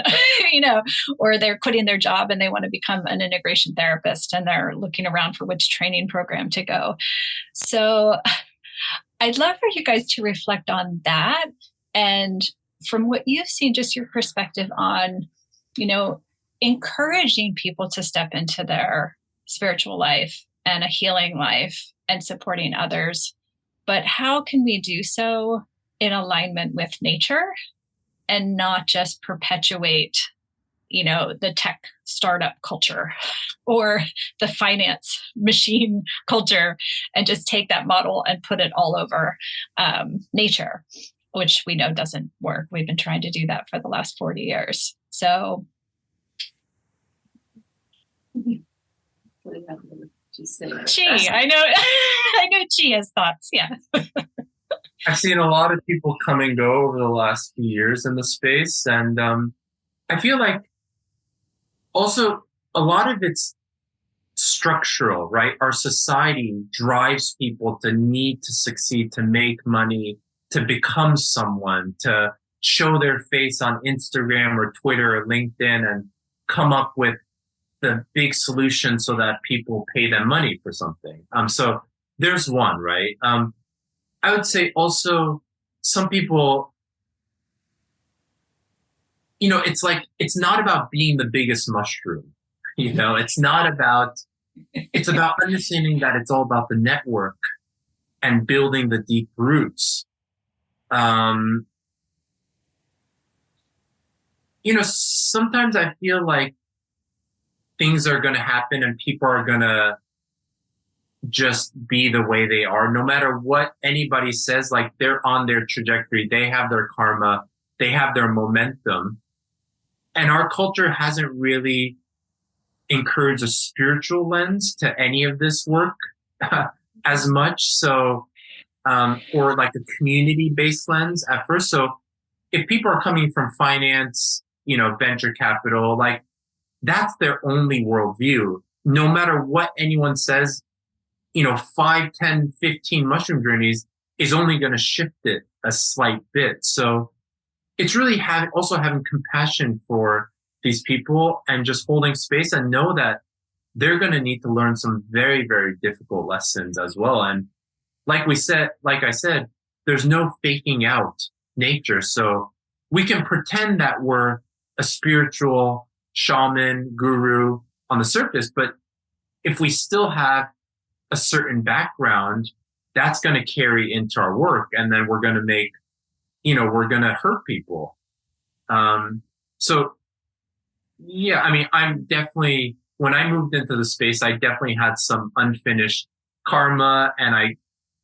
you know, or they're quitting their job and they want to become an integration therapist and they're looking around for which training program to go. So I'd love for you guys to reflect on that. And from what you've seen, just your perspective on, you know, encouraging people to step into their spiritual life and a healing life and supporting others. But how can we do so in alignment with nature and not just perpetuate, you know, the tech startup culture or the finance machine culture and just take that model and put it all over nature, which we know doesn't work. We've been trying to do that for the last 40 years. So Chi, I know I know Chi has thoughts. Yeah. I've seen a lot of people come and go over the last few years in the space, and I feel like also a lot of it's structural, right? Our society drives people to need to succeed, to make money, to become someone, to show their face on Instagram or Twitter or LinkedIn and come up with the big solution so that people pay them money for something. So there's one, right? I would say also some people, you know, it's like, it's not about being the biggest mushroom. You know, it's about understanding that it's all about the network and building the deep roots. You know, sometimes I feel like things are going to happen and people are going to just be the way they are, no matter what anybody says. Like, they're on their trajectory, they have their karma, they have their momentum. And our culture hasn't really encouraged a spiritual lens to any of this work as much. So, or like a community-based lens at first. So if people are coming from finance, you know, venture capital, like that's their only worldview. No matter what anyone says, you know, 5, 10, 15 mushroom journeys is only going to shift it a slight bit. So it's really also having compassion for these people and just holding space and know that they're going to need to learn some very, very difficult lessons as well. And like I said, there's no faking out nature. So we can pretend that we're a spiritual shaman, guru on the surface, but if we still have a certain background, that's going to carry into our work. And then we're going to hurt people. So yeah, I mean, when I moved into the space, I definitely had some unfinished karma, and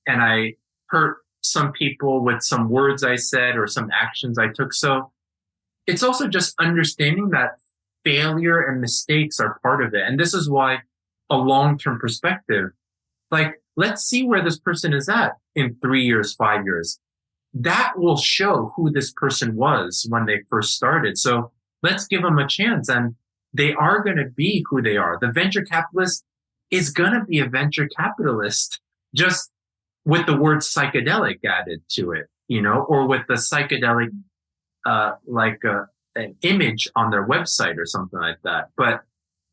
I hurt some people with some words I said or some actions I took. So it's also just understanding that failure and mistakes are part of it. And this is why a long-term perspective, like, let's see where this person is at in 3 years, 5 years. That will show who this person was when they first started. So let's give them a chance, and they are going to be who they are. The venture capitalist is going to be a venture capitalist, just with the word psychedelic added to it, you know, or with the psychedelic, an image on their website or something like that. But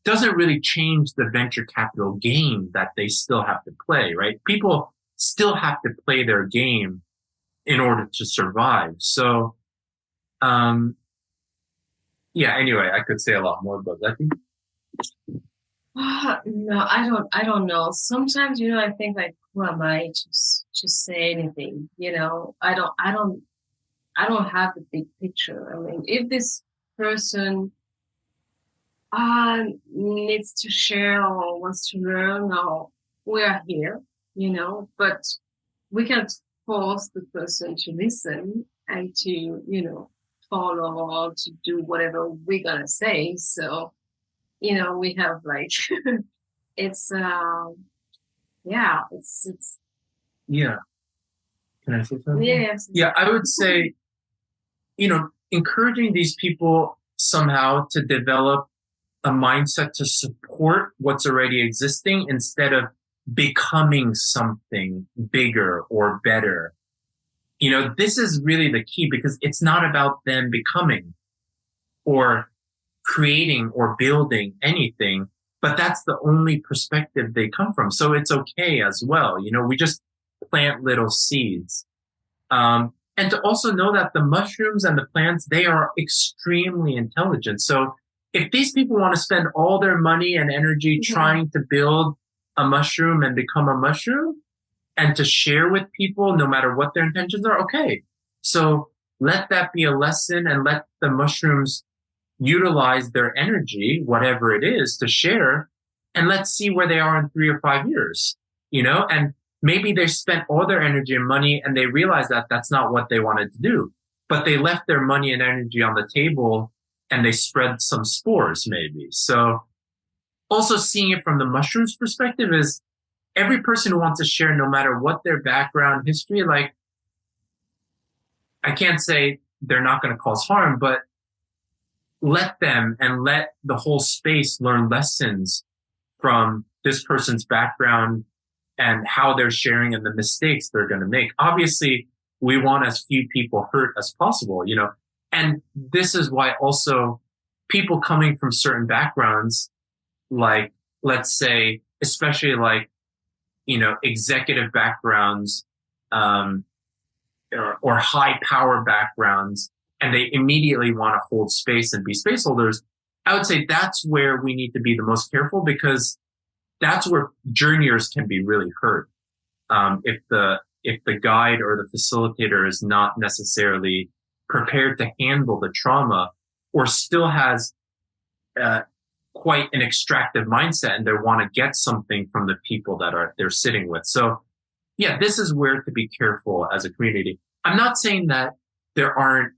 doesn't really change the venture capital game that they still have to play, right? People still have to play their game in order to survive. So, yeah, anyway, I could say a lot more, but I think. No, I don't know. Sometimes, you know, I think like, who am I to say anything? You know, I don't have the big picture. I mean, if this person needs to share or wants to learn, or we are here, you know, but we can't force the person to listen and to, you know, follow or to do whatever we're gonna say. So, you know, we have like, it's yeah, it's Yeah. Can I say something? yes. Yeah, I would say, encouraging these people somehow to develop a mindset to support what's already existing instead of becoming something bigger or better. This is really the key because it's not about them becoming or creating or building anything, but that's the only perspective they come from. So it's okay as well. We just plant little seeds. And to also know that the mushrooms and the plants, they are extremely intelligent. So if these people want to spend all their money and energy trying to build a mushroom and become a mushroom and to share with people, no matter what their intentions are, okay. So let that be a lesson and let the mushrooms utilize their energy, whatever it is, to share. And let's see where they are in 3 or 5 years, and maybe they spent all their energy and money and they realized that that's not what they wanted to do, but they left their money and energy on the table and they spread some spores maybe. So also seeing it from the mushrooms perspective is every person who wants to share, no matter what their background history, like I can't say they're not going to cause harm, but let them and let the whole space learn lessons from this person's background and how they're sharing and the mistakes they're going to make. Obviously, we want as few people hurt as possible, and this is why also people coming from certain backgrounds, like, let's say, especially like, executive backgrounds, or high power backgrounds, and they immediately want to hold space and be space holders. I would say that's where we need to be the most careful because that's where journeyers can be really hurt. If the guide or the facilitator is not necessarily prepared to handle the trauma or still has quite an extractive mindset and they want to get something from the people that they're sitting with. So yeah, this is where to be careful as a community. I'm not saying that there aren't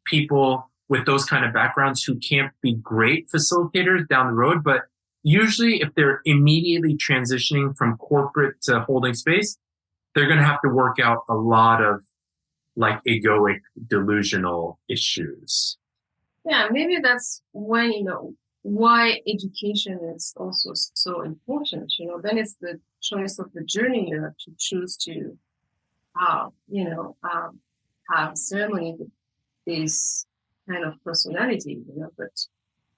people with those kind of backgrounds who can't be great facilitators down the road, but usually if they're immediately transitioning from corporate to holding space, they're going to have to work out a lot of like egoic delusional issues. Yeah, maybe that's when, why education is also so important. Then it's the choice of the journeyer to choose to have ceremony with this kind of personality, but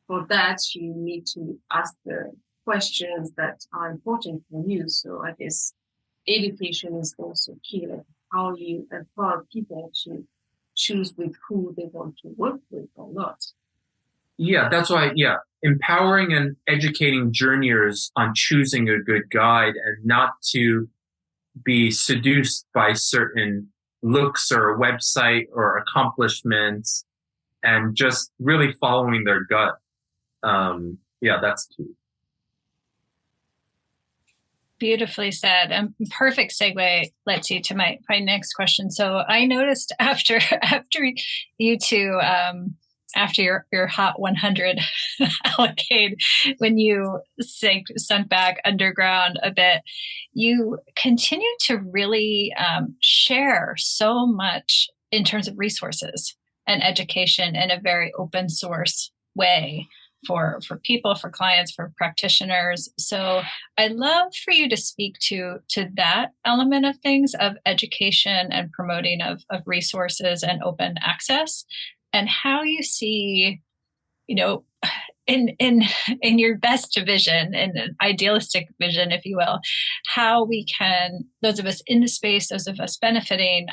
for that you need to ask the questions that are important for you. So I guess education is also key, like how you empower people to choose with who they want to work with or not. Yeah, that's why, empowering and educating journeyers on choosing a good guide and not to be seduced by certain looks or a website or accomplishments and just really following their gut. That's key. Beautifully said, and perfect segue, Leti, to my next question. So I noticed after you two, after your Hot 100 allocated, when you sunk back underground a bit, you continue to really share so much in terms of resources and education in a very open source way for people, for clients, for practitioners. So I'd love for you to speak to that element of things, of education and promoting of resources and open access, and how you see, in your best vision, in an idealistic vision, if you will, how we can, those of us in the space, those of us benefiting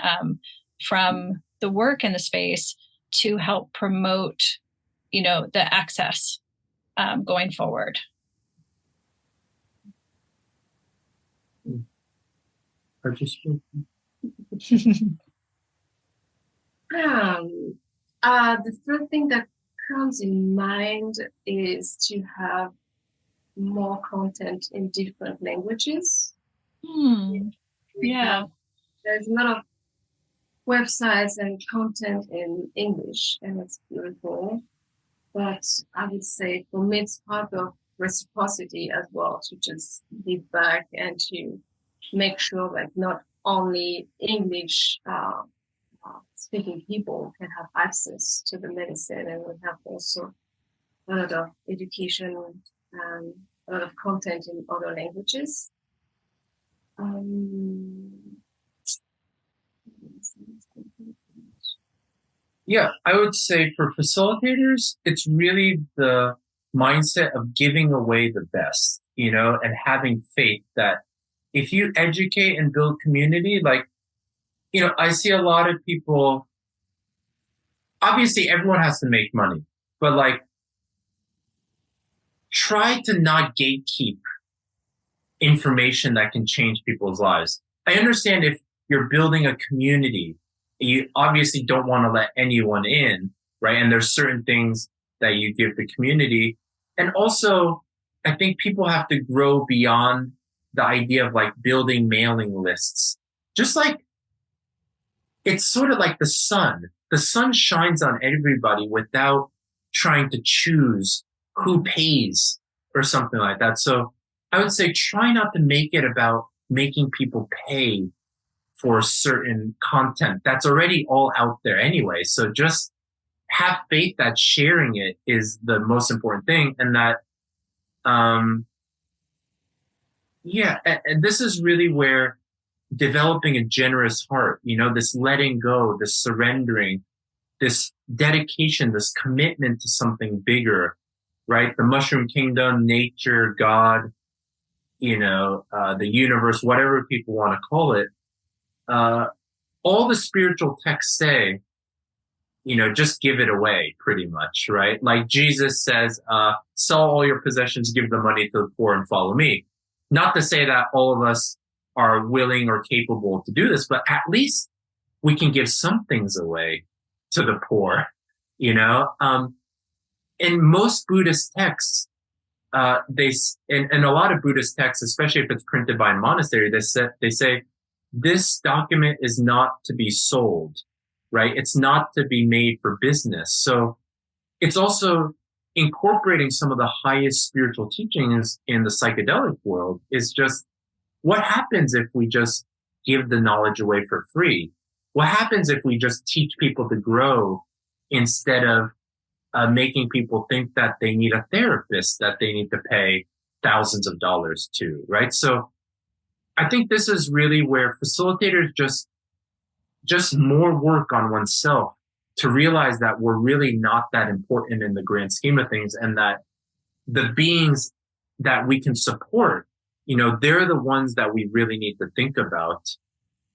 from the work in the space, to help promote the access going forward. The first thing that comes in mind is to have more content in different languages. Yeah. There's a lot of websites and content in English, and it's beautiful. But I would say for me, it's part of reciprocity as well, to just give back and to make sure like not only English speaking people can have access to the medicine, and we have also a lot of education and a lot of content in other languages. Yeah, I would say for facilitators, it's really the mindset of giving away the best, and having faith that if you educate and build community, like, I see a lot of people, obviously everyone has to make money, but like, try to not gatekeep information that can change people's lives. I understand if you're building a community, you obviously don't want to let anyone in, right? And there's certain things that you give the community. And also, I think people have to grow beyond the idea of like building mailing lists. Just like, it's sort of like the sun. The sun shines on everybody without trying to choose who pays or something like that. So I would say try not to make it about making people pay for certain content that's already all out there anyway. So just have faith that sharing it is the most important thing, and that, and this is really where developing a generous heart, this letting go, this surrendering, this dedication, this commitment to something bigger, right? The mushroom kingdom, nature, God, the universe, whatever people want to call it. All the spiritual texts say, just give it away pretty much, right? Like Jesus says, sell all your possessions, give the money to the poor and follow me. Not to say that all of us are willing or capable to do this, but at least we can give some things away to the poor, in most Buddhist texts, in a lot of Buddhist texts, especially if it's printed by a monastery, they say, this document is not to be sold, right? It's not to be made for business. So it's also incorporating some of the highest spiritual teachings in the psychedelic world. Is just, what happens if we just give the knowledge away for free? What happens if we just teach people to grow instead of making people think that they need a therapist that they need to pay thousands of dollars to, right? So I think this is really where facilitators just more work on oneself to realize that we're really not that important in the grand scheme of things, and that the beings that we can support, they're the ones that we really need to think about.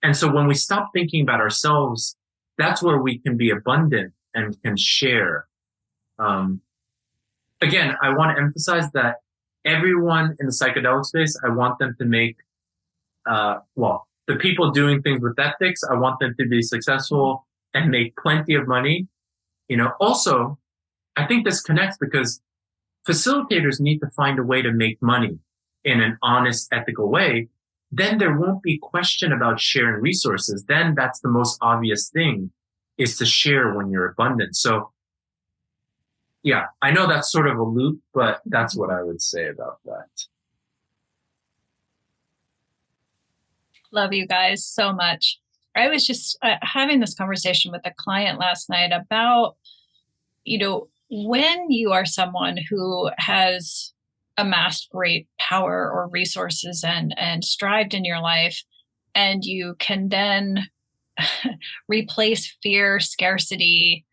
And so when we stop thinking about ourselves, that's where we can be abundant and can share. Again, I want to emphasize that everyone in the psychedelic space, I want them to make, the people doing things with ethics, I want them to be successful and make plenty of money. Also, I think this connects because facilitators need to find a way to make money in an honest, ethical way. Then there won't be question about sharing resources. Then that's the most obvious thing, is to share when you're abundant. So yeah, I know that's sort of a loop, but that's what I would say about that. Love you guys so much. I was just having this conversation with a client last night about, when you are someone who has amassed great power or resources and strived in your life, and you can then replace fear, scarcity,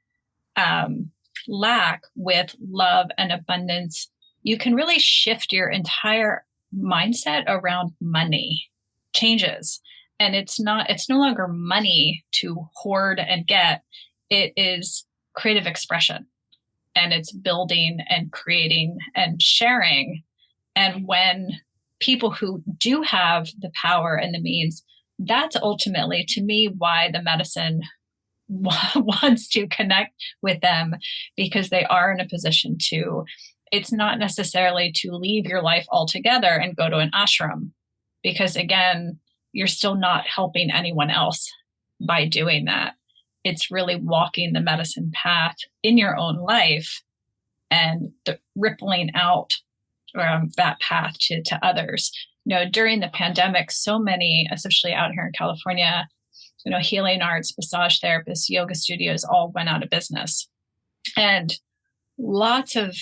lack with love and abundance, you can really shift your entire mindset around money. Changes. And it's no longer money to hoard and get. It is creative expression, and it's building and creating and sharing. And when people who do have the power and the means, that's ultimately, to me, why the medicine wants to connect with them, because they are in a position to, it's not necessarily to leave your life altogether and go to an ashram, because again, you're still not helping anyone else by doing that. It's really walking the medicine path in your own life and rippling out that path to others. During the pandemic, so many, especially out here in California, healing arts, massage therapists, yoga studios all went out of business. And lots of,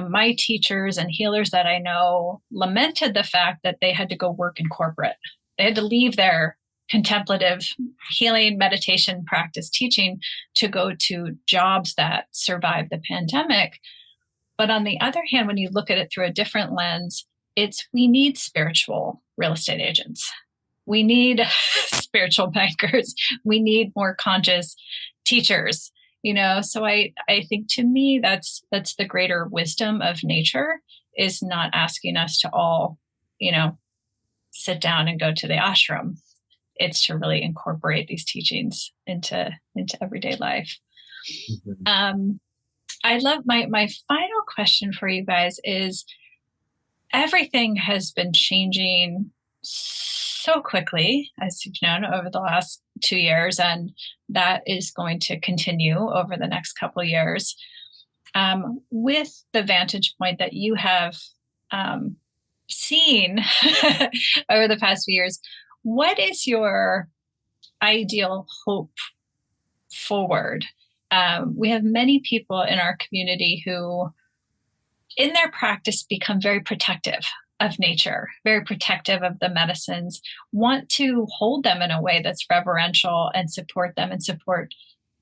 my teachers and healers that I know lamented the fact that they had to go work in corporate. They had to leave their contemplative healing, meditation practice teaching to go to jobs that survived the pandemic. But on the other hand, when you look at it through a different lens, we need spiritual real estate agents. We need spiritual bankers. We need more conscious teachers. So I think, to me, that's the greater wisdom of nature, is not asking us to all, sit down and go to the ashram. It's to really incorporate these teachings into everyday life. Mm-hmm. I love my final question for you guys is, everything has been changing so quickly, as you've known, over the last 2 years, and that is going to continue over the next couple of years. With the vantage point that you have seen over the past few years, what is your ideal hope forward? We have many people in our community who, in their practice, become very protective of nature, very protective of the medicines, want to hold them in a way that's reverential and support them and support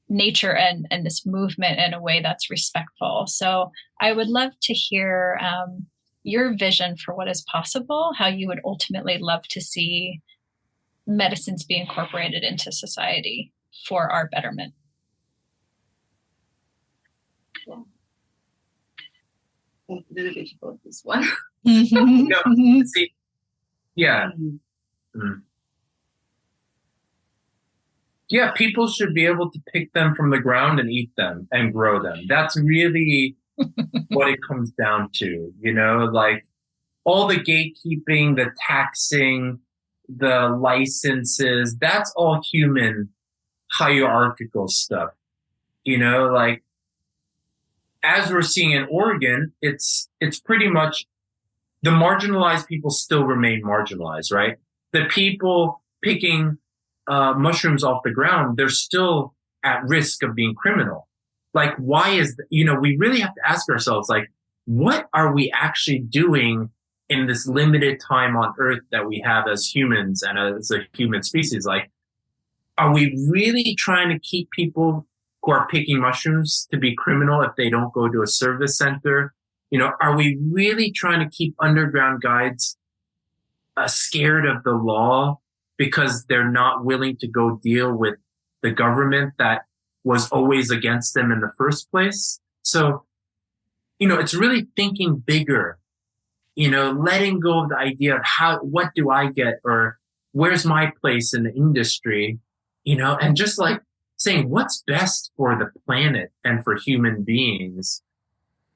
nature and this movement in a way that's respectful. So I would love to hear your vision for what is possible, how you would ultimately love to see medicines be incorporated into society for our betterment. A little bit about this one. Yeah. Yeah, people should be able to pick them from the ground and eat them and grow them. That's really what it comes down to, like all the gatekeeping, the taxing, the licenses, that's all human hierarchical stuff, like, as we're seeing in Oregon, it's pretty much the marginalized people still remain marginalized, right? The people picking mushrooms off the ground, they're still at risk of being criminal. Like, why is, we really have to ask ourselves, like, what are we actually doing in this limited time on Earth that we have as humans and as a human species? Like, are we really trying to keep people who are picking mushrooms to be criminal if they don't go to a service center? Are we really trying to keep underground guides scared of the law because they're not willing to go deal with the government that was always against them in the first place? So, it's really thinking bigger, letting go of the idea of what do I get, or where's my place in the industry, and just like saying what's best for the planet and for human beings.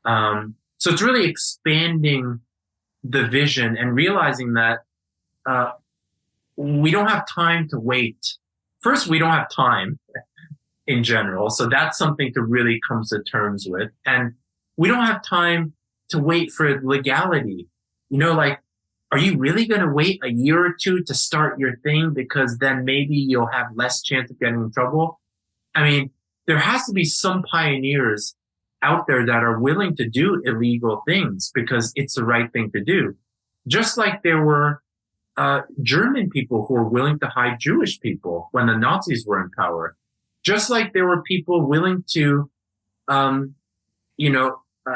So it's really expanding the vision and realizing that we don't have time to wait. First, we don't have time in general. So that's something to really come to terms with. And we don't have time to wait for legality. Like, are you really going to wait a year or two to start your thing because then maybe you'll have less chance of getting in trouble? I mean, there has to be some pioneers out there that are willing to do illegal things because it's the right thing to do. Just like there were German people who were willing to hide Jewish people when the Nazis were in power. Just like there were people willing to,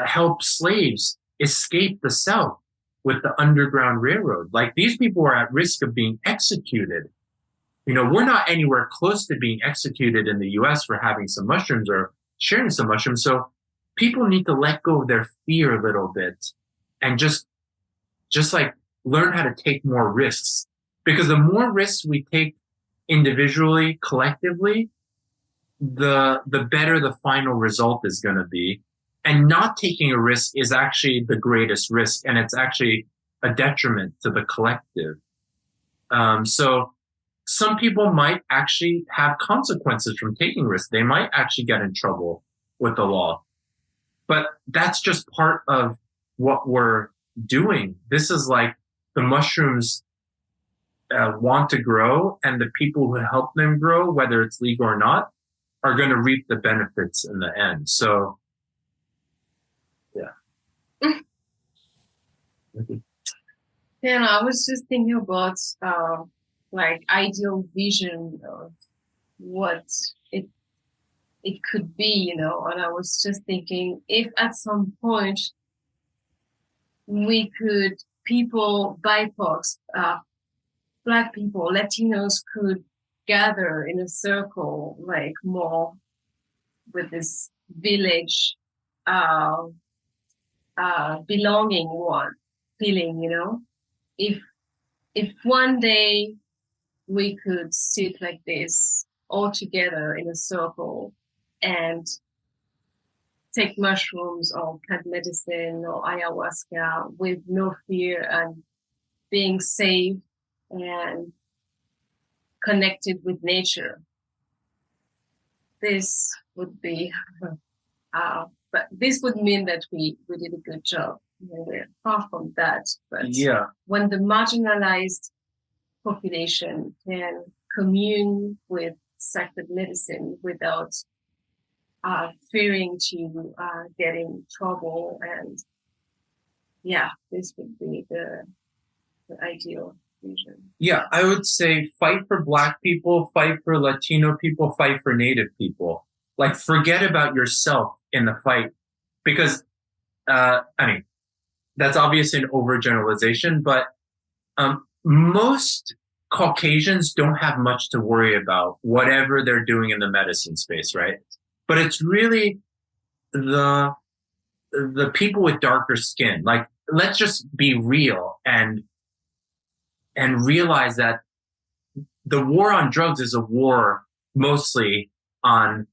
help slaves escape the South with the Underground Railroad. Like, these people were at risk of being executed. We're not anywhere close to being executed in the US for having some mushrooms or sharing some mushrooms. So people need to let go of their fear a little bit and just like learn how to take more risks. Because the more risks we take individually, collectively, the better the final result is going to be. And not taking a risk is actually the greatest risk, and it's actually a detriment to the collective. So some people might actually have consequences from taking risks. They might actually get in trouble with the law. But that's just part of what we're doing. This is like the mushrooms want to grow, and the people who help them grow, whether it's legal or not, are going to reap the benefits in the end. So, yeah. Yeah, I was just thinking about like ideal vision of what it it could be, you know, and I was just thinking if at some point we could people BIPOC, Black people, Latinos could gather in a circle, like more with this village uh, belonging one feeling, you know. If if one day we could sit like this all together in a circle and take mushrooms or plant medicine or ayahuasca with no fear and being safe and connected with nature. This would be, but this would mean that we did a good job. We're far from that. But Yeah. when the marginalized population can commune with sacred medicine without fearing to get in trouble, and yeah, this would be the ideal vision. Yeah, I would say fight for Black people, fight for Latino people, fight for Native people. Like, forget about yourself in the fight. Because, I mean, that's obviously an overgeneralization, but most Caucasians don't have much to worry about, whatever they're doing in the medicine space, right? But it's really the people with darker skin. Like, let's just be real and realize that the war on drugs is a war mostly on,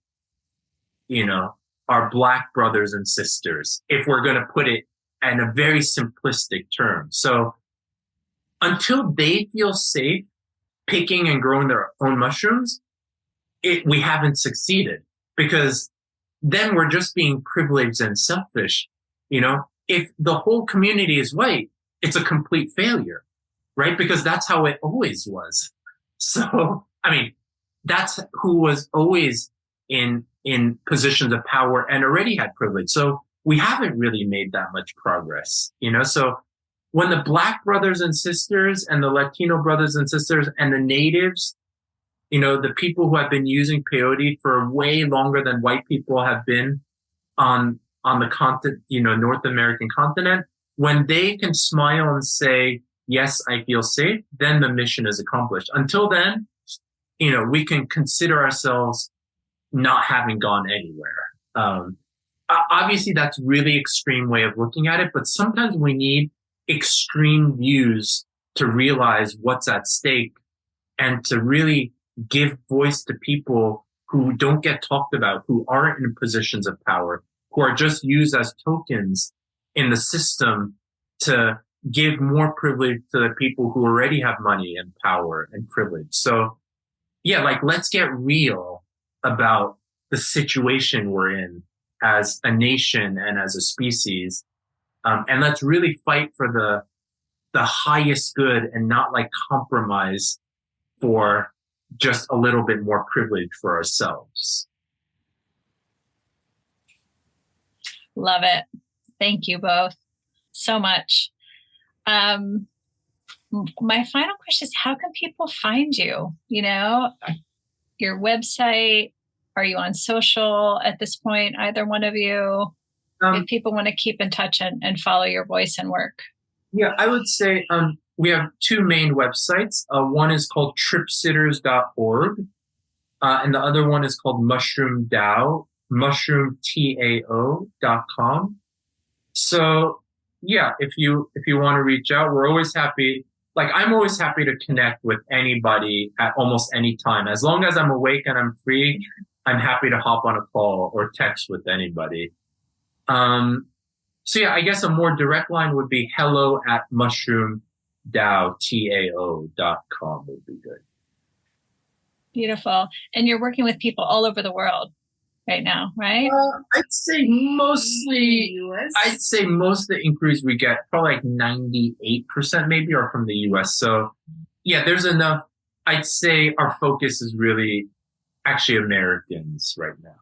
you know, our Black brothers and sisters, if we're going to put it in a very simplistic term. So until they feel safe picking and growing their own mushrooms, we haven't succeeded, because then we're just being privileged and selfish. You know, if the whole community is white, it's a complete failure, right? Because that's how it always was. So, I mean, that's who was always in positions of power and already had privilege. So we haven't really made that much progress, you know? So when the Black brothers and sisters and the Latino brothers and sisters and the natives, you know, the people who have been using peyote for way longer than white people have been on the continent, you know, North American continent, when they can smile and say, yes, I feel safe, then the mission is accomplished. Until then, you know, we can consider ourselves not having gone anywhere. Obviously, that's really extreme way of looking at it, but sometimes we need extreme views to realize what's at stake and to really give voice to people who don't get talked about, who aren't in positions of power, who are just used as tokens in the system to give more privilege to the people who already have money and power and privilege. So yeah, like, let's get real about the situation we're in as a nation and as a species. And let's really fight for the highest good and not like compromise for just a little bit more privilege for ourselves. Love it. Thank you both so much. My final question is, how can people find you? You know, your website, are you on social at this point, either one of you? If people want to keep in touch and follow your voice and work. Yeah, I would say we have two main websites. One is called tripsitters.org, and the other one is called Mushroom Tao, mushroomtao.com. So yeah, if you want to reach out, we're always happy. Like, I'm always happy to connect with anybody at almost any time. As long as I'm awake and I'm free, I'm happy to hop on a call or text with anybody. So yeah, I guess a more direct line would be hello@mushroomtao.com would be good. Beautiful. And you're working with people all over the world. right now, right? I'd say mostly. US. I'd say most of the inquiries we get, probably like 98% maybe, are from the US. So yeah, there's enough. I'd say our focus is really actually Americans right now.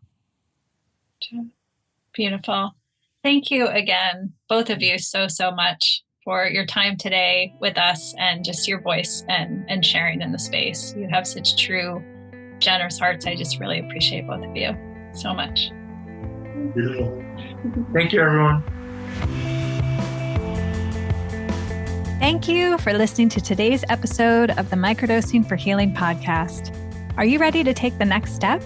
Beautiful. Thank you again, both of you, so much for your time today with us and just your voice and sharing in the space. You have such true, generous hearts. I just really appreciate both of you so much. Beautiful. Thank you, everyone. Thank you for listening to today's episode of the Microdosing for Healing podcast. Are you ready to take the next step?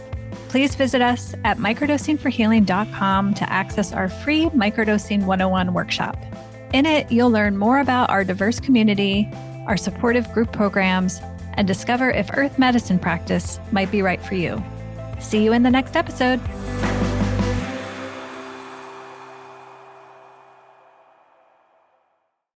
Please visit us at microdosingforhealing.com to access our free Microdosing 101 workshop. In it, you'll learn more about our diverse community, our supportive group programs, and discover if earth medicine practice might be right for you. See you in the next episode.